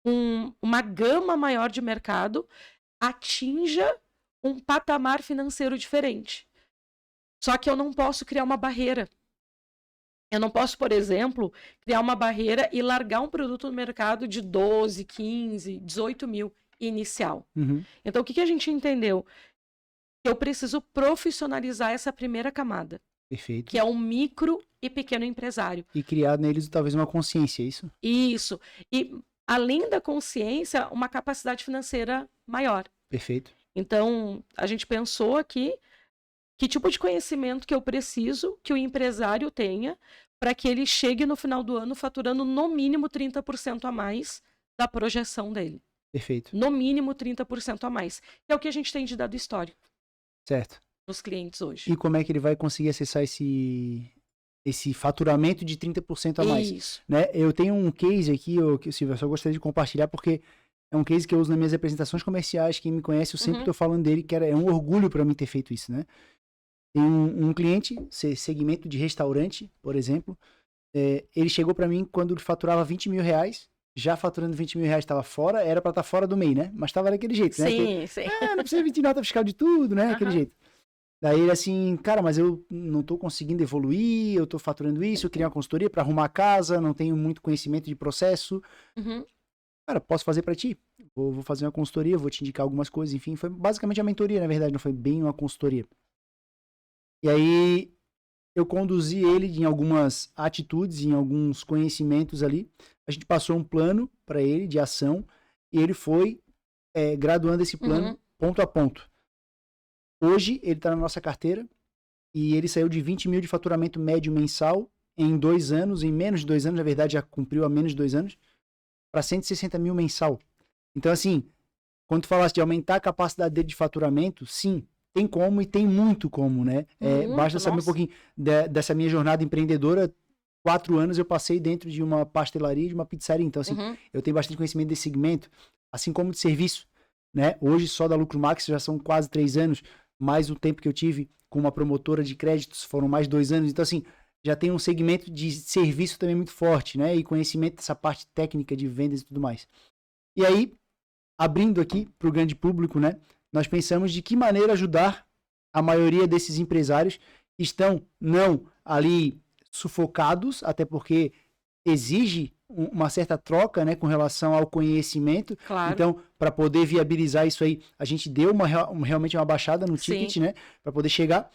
uma gama maior de mercado atinja um patamar financeiro diferente. Só que eu não posso criar uma barreira. Eu não posso, por exemplo, criar uma barreira e largar um produto no mercado de 12, 15, 18 mil inicial.
Uhum.
Então, o que a gente entendeu? Eu preciso profissionalizar essa primeira camada,
Perfeito.
que é o micro e pequeno empresário.
E criar neles talvez uma consciência, é isso?
Isso. E, além da consciência, uma capacidade financeira maior.
Perfeito.
Então, a gente pensou aqui que tipo de conhecimento que eu preciso que o empresário tenha para que ele chegue no final do ano faturando no mínimo 30% a mais da projeção dele.
Perfeito.
No mínimo 30% a mais. É o que a gente tem de dado histórico
Certo.
nos clientes hoje.
E como é que ele vai conseguir acessar esse faturamento de 30% a mais?
Isso.
Né? Eu tenho um case aqui, Silvia, eu só gostaria de compartilhar porque é um case que eu uso nas minhas apresentações comerciais. Quem me conhece, eu sempre estou falando dele, que é um orgulho para mim ter feito isso, né? Tem um cliente, segmento de restaurante, por exemplo, ele chegou para mim quando ele faturava 20 mil reais, já faturando 20 mil reais estava fora, era para estar fora do MEI, né? Mas estava daquele jeito, né?
Sim, sim.
Não precisa emitir nota fiscal de tudo, né? Daquele jeito. Daí ele assim, cara, mas eu não tô conseguindo evoluir, eu tô faturando isso, eu queria uma consultoria para arrumar a casa, não tenho muito conhecimento de processo. Cara, posso fazer para ti? Vou fazer uma consultoria, vou te indicar algumas coisas, enfim, foi basicamente a mentoria, na verdade, não foi bem uma consultoria. E aí eu conduzi ele em algumas atitudes, em alguns conhecimentos ali. A gente passou um plano para ele de ação e ele foi graduando esse plano ponto a ponto. Hoje ele está na nossa carteira e ele saiu de 20 mil de faturamento médio mensal em 2 anos, em menos de 2 anos, na verdade já cumpriu há menos de 2 anos, para 160 mil mensal. Então assim, quando tu falaste de aumentar a capacidade dele de faturamento, sim, tem como e tem muito como, né? Basta saber um pouquinho dessa minha jornada empreendedora. 4 anos eu passei dentro de uma pastelaria e de uma pizzaria. Então, assim, eu tenho bastante conhecimento desse segmento, assim como de serviço, né? Hoje, só da Lucro Max, já são quase 3 anos, mais o tempo que eu tive com uma promotora de créditos, foram mais 2 anos. Então, assim, já tem um segmento de serviço também muito forte, né? E conhecimento dessa parte técnica de vendas e tudo mais. E aí, abrindo aqui para o grande público, né? Nós pensamos de que maneira ajudar a maioria desses empresários que estão não ali sufocados, até porque exige uma certa troca, né, com relação ao conhecimento.
Claro.
Então, para poder viabilizar isso aí, a gente deu realmente uma baixada no ticket, né, para poder chegar.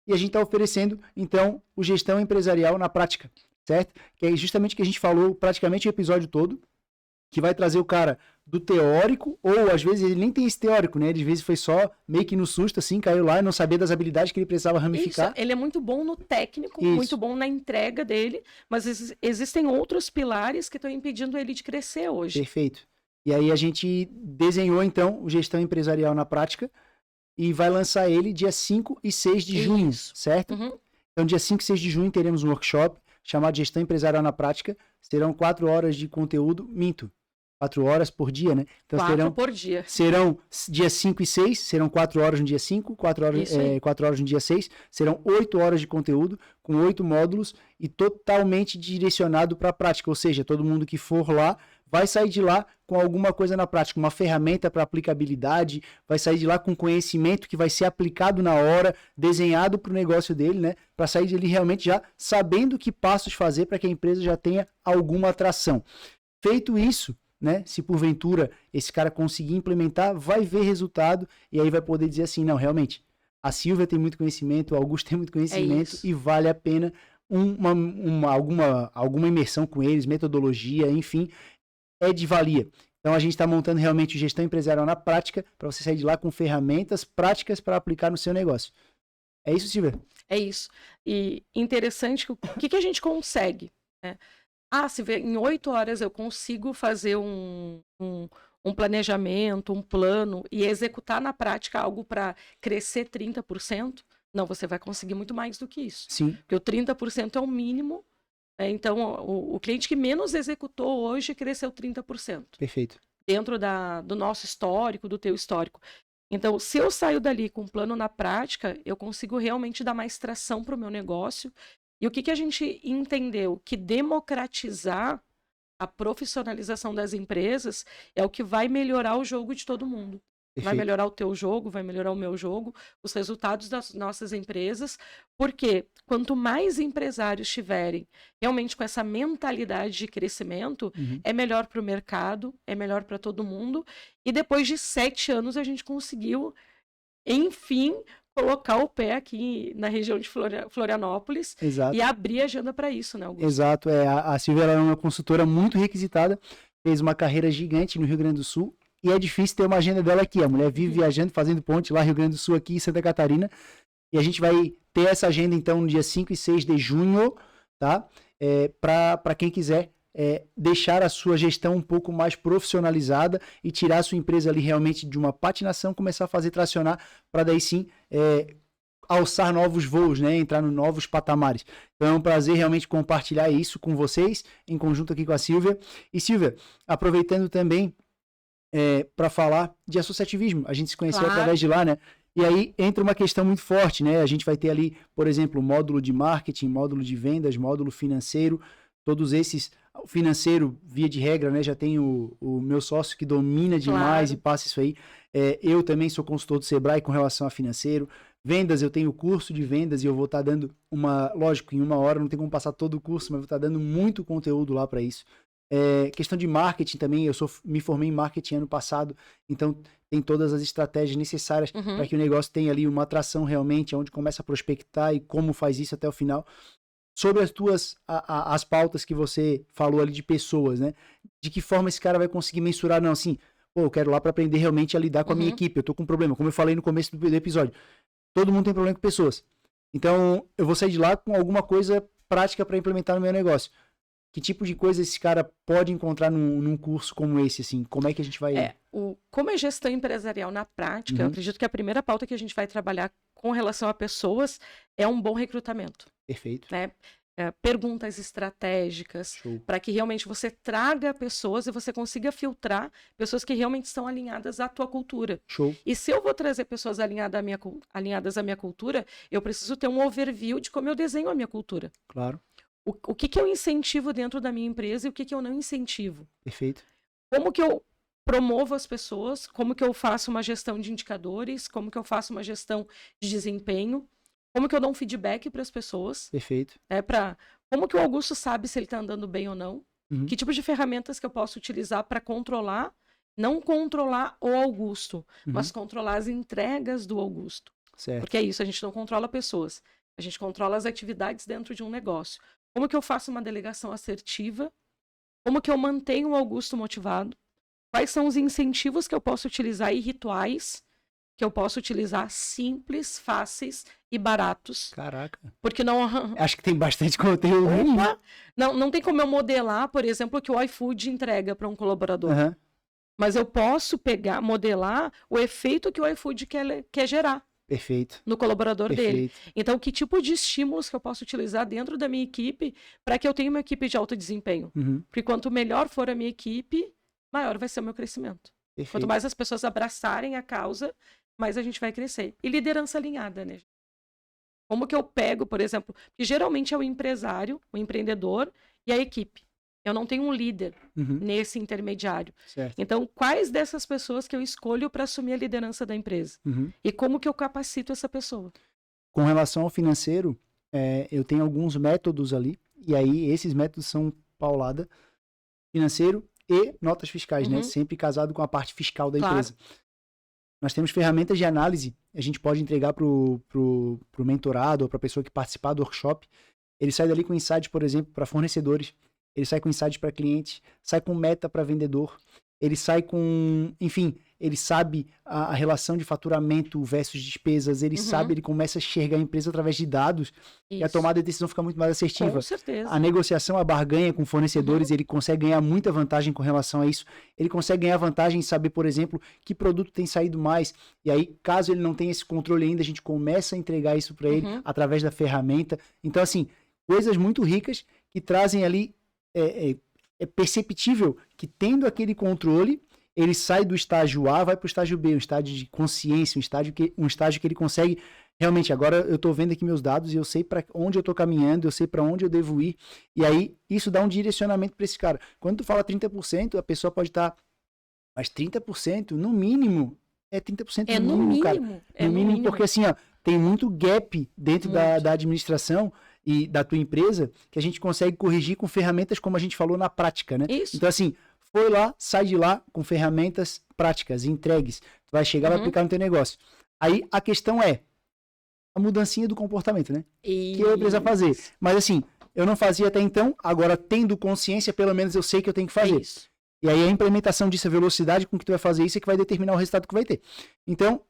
E a gente está oferecendo, então, o gestão empresarial na prática, certo? Que é justamente o que a gente falou praticamente o episódio todo, que vai trazer o cara do teórico, ou às vezes ele nem tem esse teórico, né? Ele às vezes foi só meio que no susto, assim, caiu lá e não sabia das habilidades que ele precisava ramificar.
Isso, ele é muito bom no técnico, muito bom na entrega dele, mas existem outros pilares que estão impedindo ele de crescer hoje.
Perfeito. E aí a gente desenhou, então, o Gestão Empresarial na Prática e vai lançar ele dia 5 e 6 de junho, certo? Então, dia 5 e 6 de junho teremos um workshop chamado Gestão Empresarial na Prática. Serão 4 horas de conteúdo, 4 horas por dia, né? Então
4 por dia.
Serão dia 5 e 6, serão 4 horas no dia 5, 4 horas no dia 6, serão 8 horas de conteúdo, com 8 módulos e totalmente direcionado para a prática, ou seja, todo mundo que for lá vai sair de lá com alguma coisa na prática, uma ferramenta para aplicabilidade, vai sair de lá com conhecimento que vai ser aplicado na hora, desenhado para o negócio dele, né? Para sair dele realmente já sabendo que passos fazer para que a empresa já tenha alguma atração. Feito isso, né? Se porventura esse cara conseguir implementar, vai ver resultado e aí vai poder dizer assim, não, realmente, a Silvia tem muito conhecimento, o Augusto tem muito conhecimento e vale a pena alguma imersão com eles, metodologia, enfim, é de valia. Então a gente está montando realmente gestão empresarial na prática para você sair de lá com ferramentas práticas para aplicar no seu negócio. É isso, Silvia?
É isso. E interessante, o que a gente consegue, né? Se vê, em 8 horas eu consigo fazer um planejamento, um plano e executar na prática algo para crescer 30%, não, você vai conseguir muito mais do que isso.
Sim.
Porque o 30% é o mínimo. Então, o cliente que menos executou hoje cresceu 30%.
Perfeito.
Dentro do nosso histórico, do teu histórico. Então, se eu saio dali com um plano na prática, eu consigo realmente dar mais tração para o meu negócio. E o que a gente entendeu? Que democratizar a profissionalização das empresas é o que vai melhorar o jogo de todo mundo. Vai melhorar o teu jogo, vai melhorar o meu jogo, os resultados das nossas empresas, porque quanto mais empresários tiverem realmente com essa mentalidade de crescimento, é melhor para o mercado, é melhor para todo mundo. E depois de 7 anos a gente conseguiu, enfim, colocar o pé aqui na região de Florianópolis.
Exato.
E abrir a agenda para isso, né, Augusto?
Exato. A Silvia é uma consultora muito requisitada, fez uma carreira gigante no Rio Grande do Sul. E é difícil ter uma agenda dela aqui. A mulher vive viajando, fazendo ponte lá, Rio Grande do Sul, aqui em Santa Catarina. E a gente vai ter essa agenda, então, no dia 5 e 6 de junho, tá? Para quem quiser deixar a sua gestão um pouco mais profissionalizada e tirar a sua empresa ali realmente de uma patinação, começar a fazer tracionar, para daí sim alçar novos voos, né? Entrar em novos patamares. Então é um prazer realmente compartilhar isso com vocês, em conjunto aqui com a Silvia. E Silvia, aproveitando também para falar de associativismo. A gente se conheceu através de lá, né? E aí entra uma questão muito forte, né? A gente vai ter ali, por exemplo, módulo de marketing, módulo de vendas, módulo financeiro, todos esses. O financeiro, via de regra, né? Já tem o meu sócio que domina demais e passa isso aí. Eu também sou consultor do Sebrae com relação a financeiro. Vendas, eu tenho curso de vendas e eu vou estar dando lógico, em 1 hora não tem como passar todo o curso, mas vou estar dando muito conteúdo lá para isso. Questão de marketing também, me formei em marketing ano passado, então tem todas as estratégias necessárias para que o negócio tenha ali uma atração realmente, onde começa a prospectar e como faz isso até o final. Sobre as pautas que você falou ali de pessoas, né? De que forma esse cara vai conseguir mensurar, não, assim, eu quero lá para aprender realmente a lidar com a minha equipe, eu tô com um problema, como eu falei no começo do episódio, todo mundo tem problema com pessoas, então eu vou sair de lá com alguma coisa prática para implementar no meu negócio. Que tipo de coisa esse cara pode encontrar num curso como esse, assim? Como é que a gente vai...
Como é gestão empresarial na prática, eu acredito que a primeira pauta que a gente vai trabalhar com relação a pessoas é um bom recrutamento.
Perfeito.
Né? Perguntas estratégicas, para que realmente você traga pessoas e você consiga filtrar pessoas que realmente estão alinhadas à tua cultura.
Show.
E se eu vou trazer pessoas alinhadas à minha cultura, eu preciso ter um overview de como eu desenho a minha cultura.
Claro.
O que eu incentivo dentro da minha empresa e o que eu não incentivo.
Perfeito.
Como que eu promovo as pessoas, como que eu faço uma gestão de indicadores, como que eu faço uma gestão de desempenho, como que eu dou um feedback para as pessoas.
Perfeito.
Como que o Augusto sabe se ele está andando bem ou não. Que tipo de ferramentas que eu posso utilizar para controlar, não controlar o Augusto, mas controlar as entregas do Augusto.
Certo.
Porque é isso, a gente não controla pessoas, a gente controla as atividades dentro de um negócio. Como que eu faço uma delegação assertiva? Como que eu mantenho o Augusto motivado? Quais são os incentivos que eu posso utilizar e rituais que eu posso utilizar simples, fáceis e baratos?
Caraca.
Porque não...
Acho que tem bastante conteúdo.
Não tem como eu modelar, por exemplo, o que o iFood entrega para um colaborador. Mas eu posso modelar o efeito que o iFood quer gerar.
Perfeito.
No colaborador dele. Então, que tipo de estímulos que eu posso utilizar dentro da minha equipe para que eu tenha uma equipe de alto desempenho? Porque quanto melhor for a minha equipe, maior vai ser o meu crescimento.
Perfeito.
Quanto mais as pessoas abraçarem a causa, mais a gente vai crescer. E liderança alinhada, né? Como que eu pego, por exemplo, que geralmente é o empresário, o empreendedor e a equipe. Eu não tenho um líder nesse intermediário.
Certo.
Então, quais dessas pessoas que eu escolho para assumir a liderança da empresa? E como que eu capacito essa pessoa?
Com relação ao financeiro, eu tenho alguns métodos ali, e aí esses métodos são paulada, financeiro e notas fiscais, né? Sempre casado com a parte fiscal da empresa. Nós temos ferramentas de análise, a gente pode entregar pro mentorado ou para a pessoa que participar do workshop. Ele sai dali com insights, por exemplo, para fornecedores. Ele sai com insights para clientes, sai com meta para vendedor. ele sai com, enfim, ele sabe a relação de faturamento versus despesas, ele sabe, ele começa a enxergar a empresa através de dados e a tomada de decisão fica muito mais assertiva.
Com certeza.
A negociação, a barganha com fornecedores, ele consegue ganhar muita vantagem com relação a isso. Ele consegue ganhar vantagem em saber, por exemplo, que produto tem saído mais. E aí, caso ele não tenha esse controle ainda, a gente começa a entregar isso para ele através da ferramenta. Então, assim, coisas muito ricas que trazem ali, é perceptível que tendo aquele controle, ele sai do estágio A, vai para o estágio B, um estágio de consciência, um estágio que ele consegue, realmente, agora eu estou vendo aqui meus dados e eu sei para onde eu estou caminhando, eu sei para onde eu devo ir, e aí isso dá um direcionamento para esse cara. Quando tu fala 30%, a pessoa pode estar, mas 30%, no mínimo, é 30% no mínimo, cara. No mínimo, porque assim, ó, tem muito gap dentro da administração e da tua empresa que a gente consegue corrigir com ferramentas como a gente falou na prática, né?
Isso.
Então assim, foi lá, sai de lá com ferramentas práticas, entregues. Tu vai chegar, vai aplicar no teu negócio. Aí a questão é a mudancinha do comportamento, né? Que eu preciso fazer. Mas assim, eu não fazia até então, agora tendo consciência, pelo menos eu sei que eu tenho que fazer.
Isso.
E aí a implementação disso, a velocidade com que tu vai fazer isso é que vai determinar o resultado que vai ter. Então,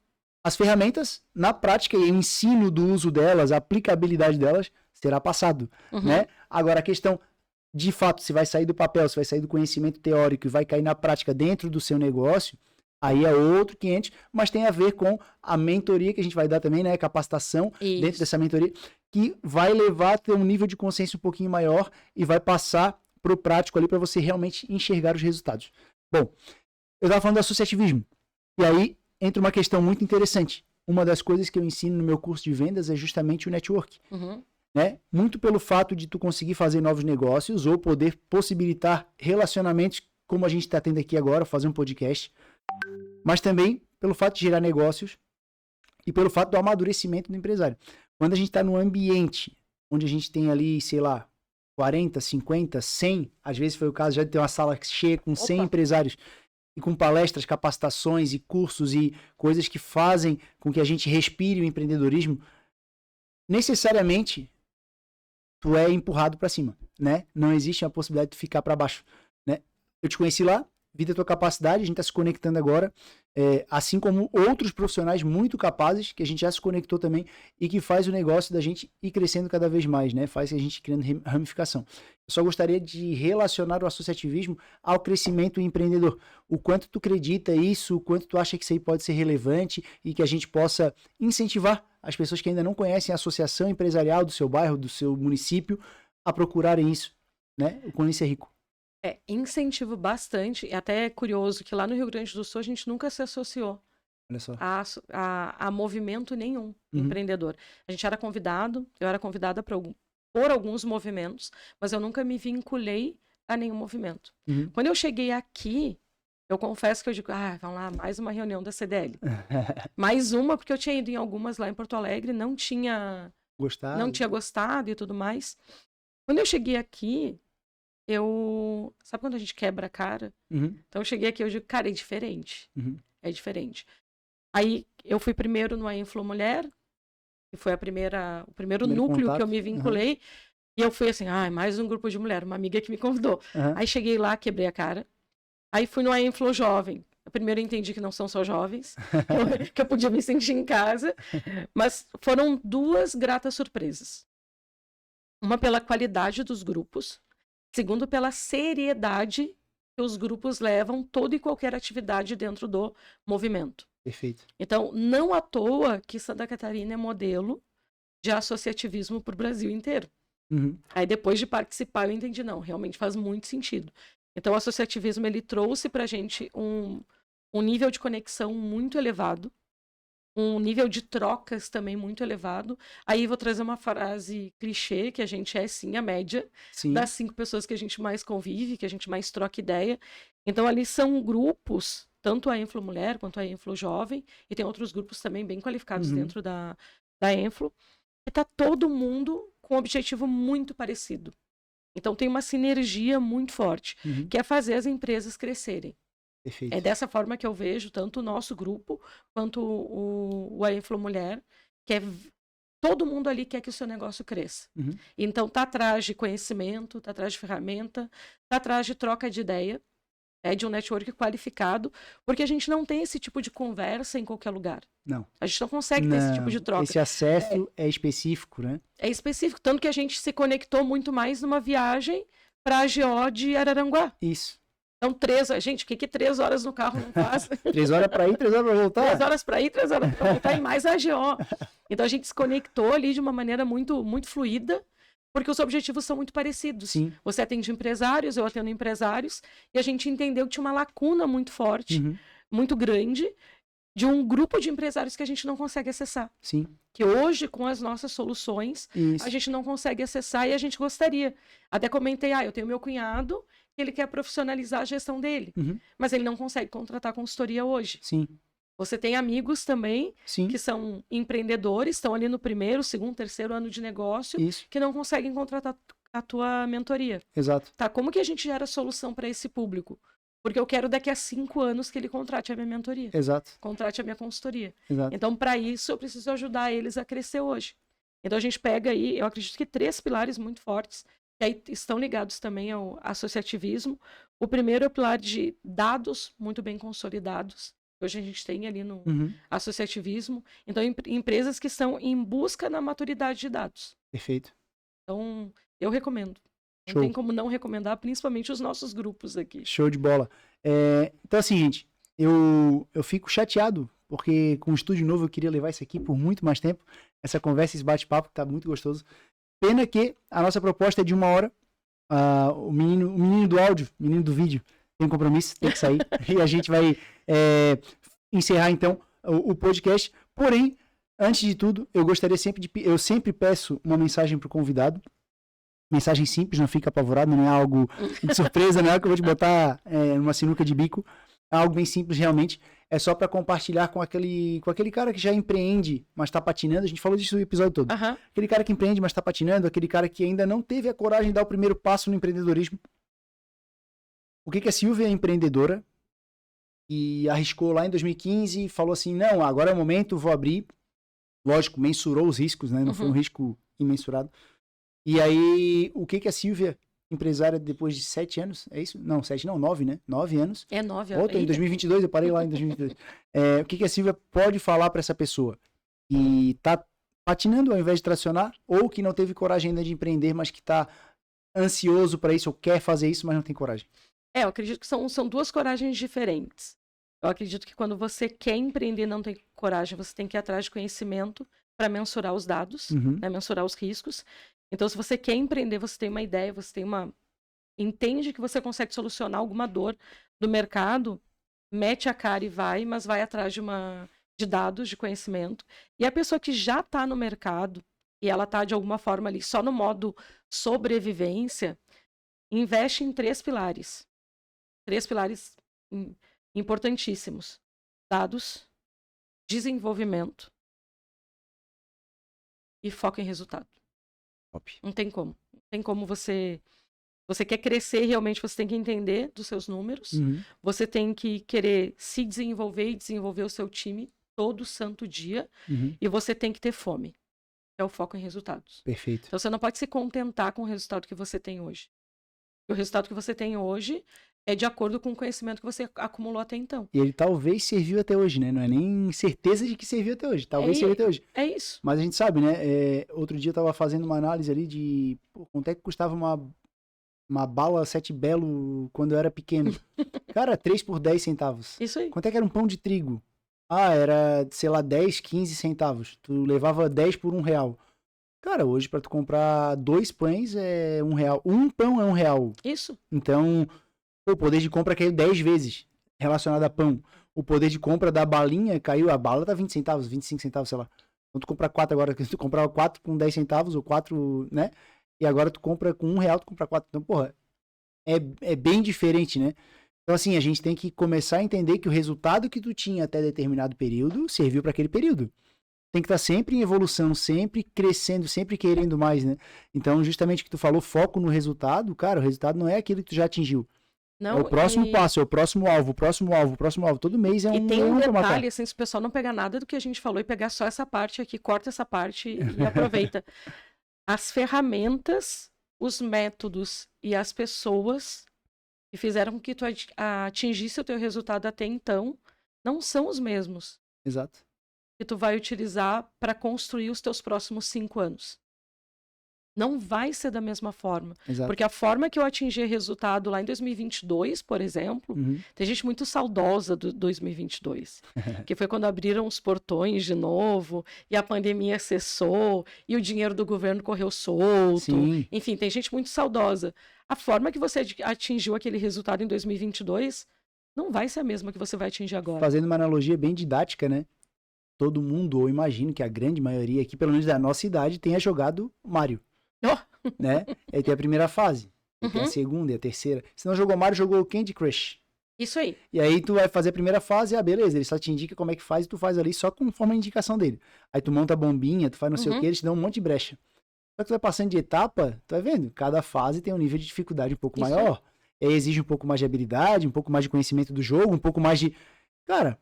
as ferramentas, na prática, e o ensino do uso delas, a aplicabilidade delas, será passado, né? Agora, a questão, de fato, se vai sair do papel, se vai sair do conhecimento teórico e vai cair na prática dentro do seu negócio, aí é outro 500, mas tem a ver com a mentoria que a gente vai dar também, né? Capacitação dentro dessa mentoria, que vai levar a ter um nível de consciência um pouquinho maior e vai passar para o prático ali para você realmente enxergar os resultados. Bom, eu estava falando do associativismo. E aí entra uma questão muito interessante. Uma das coisas que eu ensino no meu curso de vendas é justamente o network. Né? Muito pelo fato de tu conseguir fazer novos negócios ou poder possibilitar relacionamentos, como a gente está tendo aqui agora, fazer um podcast, mas também pelo fato de gerar negócios e pelo fato do amadurecimento do empresário. Quando a gente está num ambiente onde a gente tem ali, sei lá, 40, 50, 100, às vezes foi o caso já de ter uma sala cheia com 100 empresários e com palestras, capacitações e cursos e coisas que fazem com que a gente respire o empreendedorismo, necessariamente tu é empurrado para cima, né? Não existe a possibilidade de tu ficar para baixo, né? Eu te conheci lá, vi da tua capacidade, a gente está se conectando agora, assim como outros profissionais muito capazes, que a gente já se conectou também e que faz o negócio da gente ir crescendo cada vez mais, né? Faz a gente criando ramificação. Eu só gostaria de relacionar o associativismo ao crescimento empreendedor. O quanto tu acredita isso, o quanto tu acha que isso aí pode ser relevante e que a gente possa incentivar as pessoas que ainda não conhecem a associação empresarial do seu bairro, do seu município, a procurarem isso, né? O quanto isso é rico.
Incentivo bastante, e até é curioso que lá no Rio Grande do Sul a gente nunca se associou
Olha só.
a movimento nenhum empreendedor. A gente era convidado, eu era convidada por alguns movimentos, mas eu nunca me vinculei a nenhum movimento. Quando eu cheguei aqui, eu confesso que eu digo, vamos lá, mais uma reunião da CDL. Mais uma, porque eu tinha ido em algumas lá em Porto Alegre, não tinha gostado e tudo mais. Quando eu cheguei aqui, sabe quando a gente quebra a cara? Então eu cheguei aqui, eu digo, cara, é diferente. É diferente. Aí eu fui primeiro no Influ Mulher, que foi o primeiro núcleo contato que eu me vinculei. E eu fui assim, mais um grupo de mulher, uma amiga que me convidou. Aí cheguei lá, quebrei a cara. Aí fui no Influ Jovem. Primeiro eu entendi que não são só jovens, que eu podia me sentir em casa. Mas foram duas gratas surpresas. Uma pela qualidade dos grupos. Segundo, pela seriedade que os grupos levam toda e qualquer atividade dentro do movimento.
Perfeito.
Então, não à toa que Santa Catarina é modelo de associativismo para o Brasil inteiro. Aí, depois de participar, eu entendi, não, realmente faz muito sentido. Então, o associativismo, ele trouxe para a gente um nível de conexão muito elevado, um nível de trocas também muito elevado. Aí vou trazer uma frase clichê, que a gente é sim a média das 5 pessoas que a gente mais convive, que a gente mais troca ideia. Então ali são grupos, tanto a Influ Mulher quanto a Influ Jovem, e tem outros grupos também bem qualificados dentro da Influ, e tá todo mundo com um objetivo muito parecido. Então tem uma sinergia muito forte, que é fazer as empresas crescerem.
Perfeito.
É dessa forma que eu vejo tanto o nosso grupo quanto o Influ Mulher, que é todo mundo ali quer que o seu negócio cresça. Então tá atrás de conhecimento, tá atrás de ferramenta, tá atrás de troca de ideia. É de um network qualificado, porque a gente não tem esse tipo de conversa em qualquer lugar.
Não.
A gente não consegue ter esse tipo de troca.
Esse acesso é específico, né?
É específico, tanto que a gente se conectou muito mais numa viagem para a GO de Araranguá.
Isso.
Então, 3 horas. Gente, o que 3 horas no carro não faz?
3 horas para ir, 3 horas para voltar?
3 horas para ir, 3 horas para voltar e mais a GO. Então, a gente se conectou ali de uma maneira muito, muito fluida, porque os objetivos são muito parecidos.
Sim.
Você atende empresários, eu atendo empresários, e a gente entendeu que tinha uma lacuna muito forte, muito grande, de um grupo de empresários que a gente não consegue acessar.
Sim.
Que hoje, com as nossas soluções, a gente não consegue acessar e a gente gostaria. Até comentei, eu tenho meu cunhado, ele quer profissionalizar a gestão dele, mas ele não consegue contratar consultoria hoje.
Sim.
Você tem amigos também,
Sim.
que são empreendedores, estão ali no 1º, 2º, 3º ano de negócio, que não conseguem contratar a tua mentoria.
Exato.
Tá, como que a gente gera solução para esse público? Porque eu quero daqui a 5 anos que ele contrate a minha mentoria.
Exato.
Contrate a minha consultoria.
Exato.
Então, para isso, eu preciso ajudar eles a crescer hoje. Então, a gente pega aí, eu acredito que 3 pilares muito fortes, que aí estão ligados também ao associativismo. O primeiro é o pilar de dados muito bem consolidados. Hoje a gente tem ali no associativismo. Então, empresas que estão em busca na maturidade de dados.
Perfeito.
Então, eu recomendo. Não
Show.
tem como não recomendar, principalmente os nossos grupos aqui.
Show de bola. Então, assim, gente, eu fico chateado, porque com o estúdio novo eu queria levar isso aqui por muito mais tempo. Essa conversa, esse bate-papo, tá muito gostoso. Pena que a nossa proposta é de 1 hora. O menino do áudio, o menino do vídeo, tem um compromisso, tem que sair. E a gente vai encerrar, então, o podcast. Porém, antes de tudo, eu sempre peço uma mensagem para o convidado. Mensagem simples, não fica apavorado, não é algo de surpresa, não é algo que eu vou te botar numa sinuca de bico. É algo bem simples, realmente. É só para compartilhar com aquele cara que já empreende, mas está patinando. A gente falou disso no episódio todo. Aquele cara que empreende, mas está patinando. Aquele cara que ainda não teve a coragem de dar o primeiro passo no empreendedorismo. O que a Silvia é empreendedora e arriscou lá em 2015 e falou assim, não, agora é o momento, vou abrir. Lógico, mensurou os riscos, né? Não foi um risco imensurado. E aí, o que a Silvia, empresária depois de 7 anos, é isso? Não, 7 não, 9, né? 9 anos.
É 9
anos. Em 2022, eu parei lá em 2022. O que a Silvia pode falar para essa pessoa que tá patinando ao invés de tracionar, ou que não teve coragem ainda de empreender, mas que tá ansioso para isso, ou quer fazer isso, mas não tem coragem?
Eu acredito que são 2 coragens diferentes. Eu acredito que quando você quer empreender e não tem coragem, você tem que ir atrás de conhecimento para mensurar os dados, né, mensurar os riscos. Então, se você quer empreender, você tem uma ideia, entende que você consegue solucionar alguma dor do mercado, mete a cara e vai, mas vai atrás de dados, de conhecimento. E a pessoa que já está no mercado, e ela está de alguma forma ali só no modo sobrevivência, investe em 3 pilares. 3 pilares importantíssimos. Dados, desenvolvimento e foco em resultado.
Top.
Não tem como. Não tem como você quer crescer, realmente você tem que entender dos seus números. Você tem que querer se desenvolver e desenvolver o seu time todo santo dia. E você tem que ter fome. É o foco em resultados.
Perfeito.
Então você não pode se contentar com o resultado que você tem hoje. O resultado que você tem hoje é de acordo com o conhecimento que você acumulou até então.
E ele talvez serviu até hoje, né? Não é nem certeza de que serviu até hoje. Talvez serviu até hoje.
É isso.
Mas a gente sabe, né? Outro dia eu tava fazendo uma análise ali de quanto é que custava uma bala 7 Belo quando eu era pequeno. Cara, 3 por 10 centavos.
Isso aí.
Quanto é que era um pão de trigo? Era, sei lá, 10, 15 centavos. Tu levava 10 por R$1. Cara, hoje pra tu comprar 2 pães é R$1. Um pão é R$1.
Isso.
Então, o poder de compra caiu 10 vezes relacionado a pão. O poder de compra da balinha caiu, a bala tá 20 centavos, 25 centavos, sei lá. Então tu compra 4 agora, tu comprava 4 com 10 centavos ou 4, né? E agora tu compra com R$1, tu compra 4. Então, porra, é bem diferente, né? Então, assim, a gente tem que começar a entender que o resultado que tu tinha até determinado período serviu para aquele período. Tem que estar sempre em evolução, sempre crescendo, sempre querendo mais, né? Então, justamente o que tu falou, foco no resultado, cara, o resultado não é aquilo que tu já atingiu. Não, é o próximo passo, é o próximo alvo, o próximo alvo, o próximo alvo. Todo mês é um.
E tem um detalhe, assim, se o pessoal não pegar nada do que a gente falou e pegar só essa parte aqui, corta essa parte e aproveita. As ferramentas, os métodos e as pessoas que fizeram com que tu atingisse o teu resultado até então, não são os mesmos
Exato.
que tu vai utilizar para construir os teus próximos 5 anos. Não vai ser da mesma forma.
Exato.
Porque a forma que eu atingi resultado lá em 2022, por exemplo, tem gente muito saudosa do 2022, que foi quando abriram os portões de novo, e a pandemia cessou, e o dinheiro do governo correu solto.
Sim.
Enfim, tem gente muito saudosa. A forma que você atingiu aquele resultado em 2022 não vai ser a mesma que você vai atingir agora.
Fazendo uma analogia bem didática, né? Todo mundo, ou imagino que a grande maioria aqui, pelo menos da nossa idade, tenha jogado Mario. Né? Aí tem a primeira fase, aí tem a segunda e a terceira. Se não jogou Mario, jogou Candy Crush.
Isso aí.
E aí tu vai fazer a primeira fase, beleza, ele só te indica como é que faz e tu faz ali só conforme a indicação dele. Aí tu monta a bombinha, tu faz não sei o que, eles te dão um monte de brecha. Só que tu vai passando de etapa, tu vai vendo, cada fase tem um nível de dificuldade um pouco maior. Aí exige um pouco mais de habilidade, um pouco mais de conhecimento do jogo, um pouco mais de... Cara,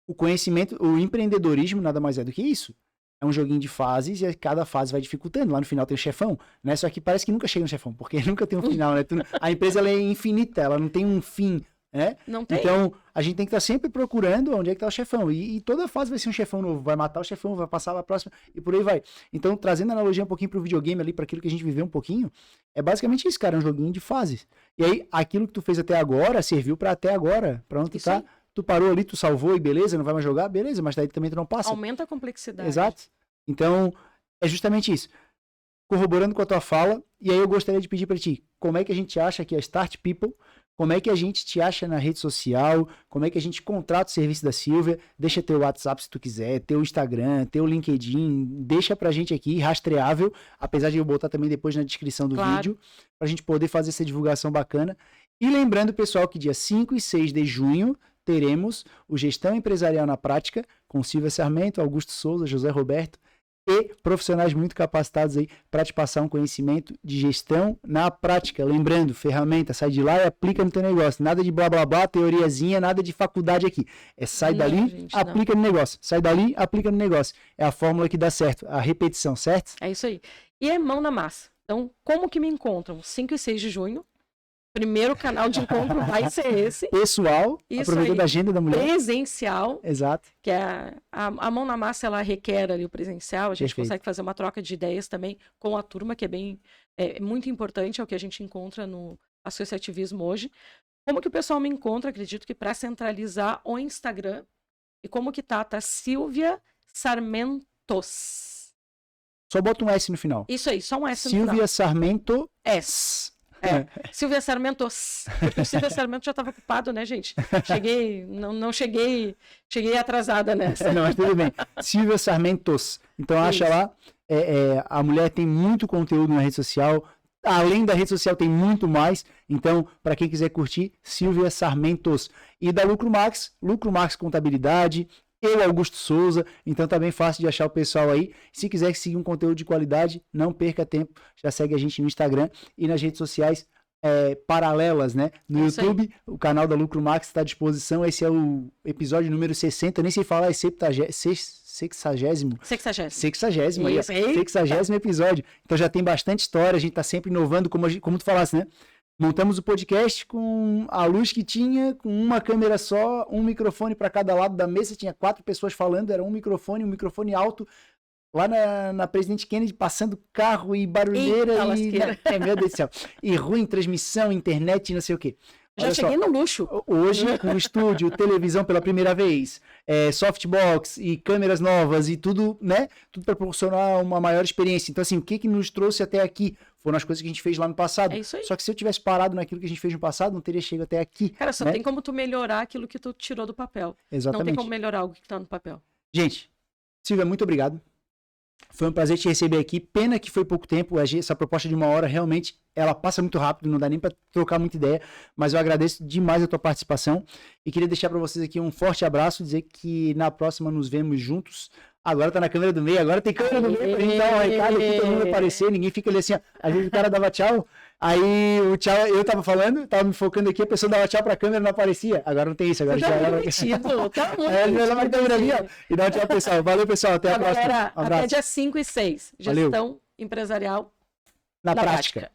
o conhecimento, o empreendedorismo nada mais é do que isso. É um joguinho de fases e cada fase vai dificultando. Lá no final tem o chefão, né? Só que parece que nunca chega no chefão, porque nunca tem um final, né? A empresa ela é infinita, ela não tem um fim, né?
Não tem.
Então, a gente tem que estar sempre procurando onde é que tá o chefão. E toda fase vai ser um chefão novo. Vai matar o chefão, vai passar a próxima e por aí vai. Então, trazendo a analogia um pouquinho pro videogame ali, para aquilo que a gente viveu um pouquinho, é basicamente isso, cara. É um joguinho de fases. E aí, aquilo que tu fez até agora, serviu para até agora. Pra onde tu tá? Tu parou ali, tu salvou e beleza, não vai mais jogar? Beleza, mas daí também tu não passa.
Aumenta a complexidade.
Exato. Então, é justamente isso. Corroborando com a tua fala, e aí eu gostaria de pedir para ti, como é que a gente acha que a Start People, como é que a gente te acha na rede social, como é que a gente contrata o serviço da Silvia, deixa teu WhatsApp se tu quiser, teu Instagram, teu LinkedIn, deixa pra gente aqui, rastreável, apesar de eu botar também depois na descrição do vídeo, pra gente poder fazer essa divulgação bacana. E lembrando, pessoal, que dia 5 e 6 de junho, teremos o Gestão Empresarial na Prática, com Silvia Sarmento, Augusto Souza, José Roberto, e profissionais muito capacitados aí para te passar um conhecimento de gestão na prática. Lembrando, ferramenta, sai de lá e aplica no teu negócio. Nada de blá blá blá, teoriazinha, nada de faculdade aqui. É sai dali, gente, aplica no negócio. Sai dali, aplica no negócio. É a fórmula que dá certo, a repetição, certo?
É isso aí. E é mão na massa. Então, como que me encontram? 5 e 6 de junho. Primeiro canal de encontro vai ser esse.
Pessoal, aproveitando a agenda da mulher.
Presencial.
Exato.
Que a mão na massa, ela requer ali o presencial. A gente consegue fazer uma troca de ideias também com a turma, que é muito importante, é o que a gente encontra no associativismo hoje. Como que o pessoal me encontra? Acredito que para centralizar o Instagram. E como que tá Silvia Sarmentos.
Só bota um S no final.
Isso aí, só um S no final.
Silvia Sarmento S.
Silvia Sarmentos. Porque o Silvia Sarmento já estava ocupado, né, gente? Cheguei atrasada nessa.
Não, mas tudo bem. Silvia Sarmentos. Então acha lá. A mulher tem muito conteúdo na rede social. Além da rede social, tem muito mais. Então, para quem quiser curtir, Silvia Sarmentos. E da Lucro Max Contabilidade. Eu, Augusto Souza, então tá bem fácil de achar o pessoal aí. Se quiser seguir um conteúdo de qualidade, não perca tempo, já segue a gente no Instagram e nas redes sociais paralelas, né? No YouTube, o canal da Lucro Max está à disposição. Esse é o episódio número 60, nem sei falar, é 60º. 60º episódio. Então já tem bastante história, a gente tá sempre inovando, como tu falasse, né? Montamos o podcast com a luz que tinha, com uma câmera só, um microfone para cada lado da mesa, tinha 4 pessoas falando, era um microfone alto, lá na Presidente Kennedy, passando carro e barulheira. Meu Deus do céu. E ruim, transmissão, internet, não sei o quê.
Já cheguei no luxo.
Hoje, com estúdio, televisão pela primeira vez, softbox e câmeras novas e tudo, né? Tudo para proporcionar uma maior experiência. Então, assim, o que nos trouxe até aqui foram as coisas que a gente fez lá no passado.
É isso aí.
Só que se eu tivesse parado naquilo que a gente fez no passado, não teria chegado até aqui.
Cara, só tem como tu melhorar aquilo que tu tirou do papel.
Exatamente.
Não tem como melhorar algo que tá no papel.
Gente, Silvia, muito obrigado. Foi um prazer te receber aqui. Pena que foi pouco tempo. Essa proposta de 1 hora, realmente, ela passa muito rápido. Não dá nem para trocar muita ideia. Mas eu agradeço demais a tua participação. E queria deixar para vocês aqui um forte abraço. Dizer que na próxima nos vemos juntos. Agora tá na câmera do meio. Agora tem câmera do meio pra gente dar um recado aqui, todo mundo aparecer. Ninguém fica ali assim, ó. Às vezes o cara dava tchau. Aí o tchau, eu tava falando, tava me focando aqui, a pessoa dava tchau pra câmera, não aparecia. Agora não tem isso, agora já era.
Tá muito
ela vai câmera ali, ó. E dá um tchau, pessoal. Valeu, pessoal. Até a próxima. Um abraço.
Até dia 5 e 6. Gestão empresarial
na prática.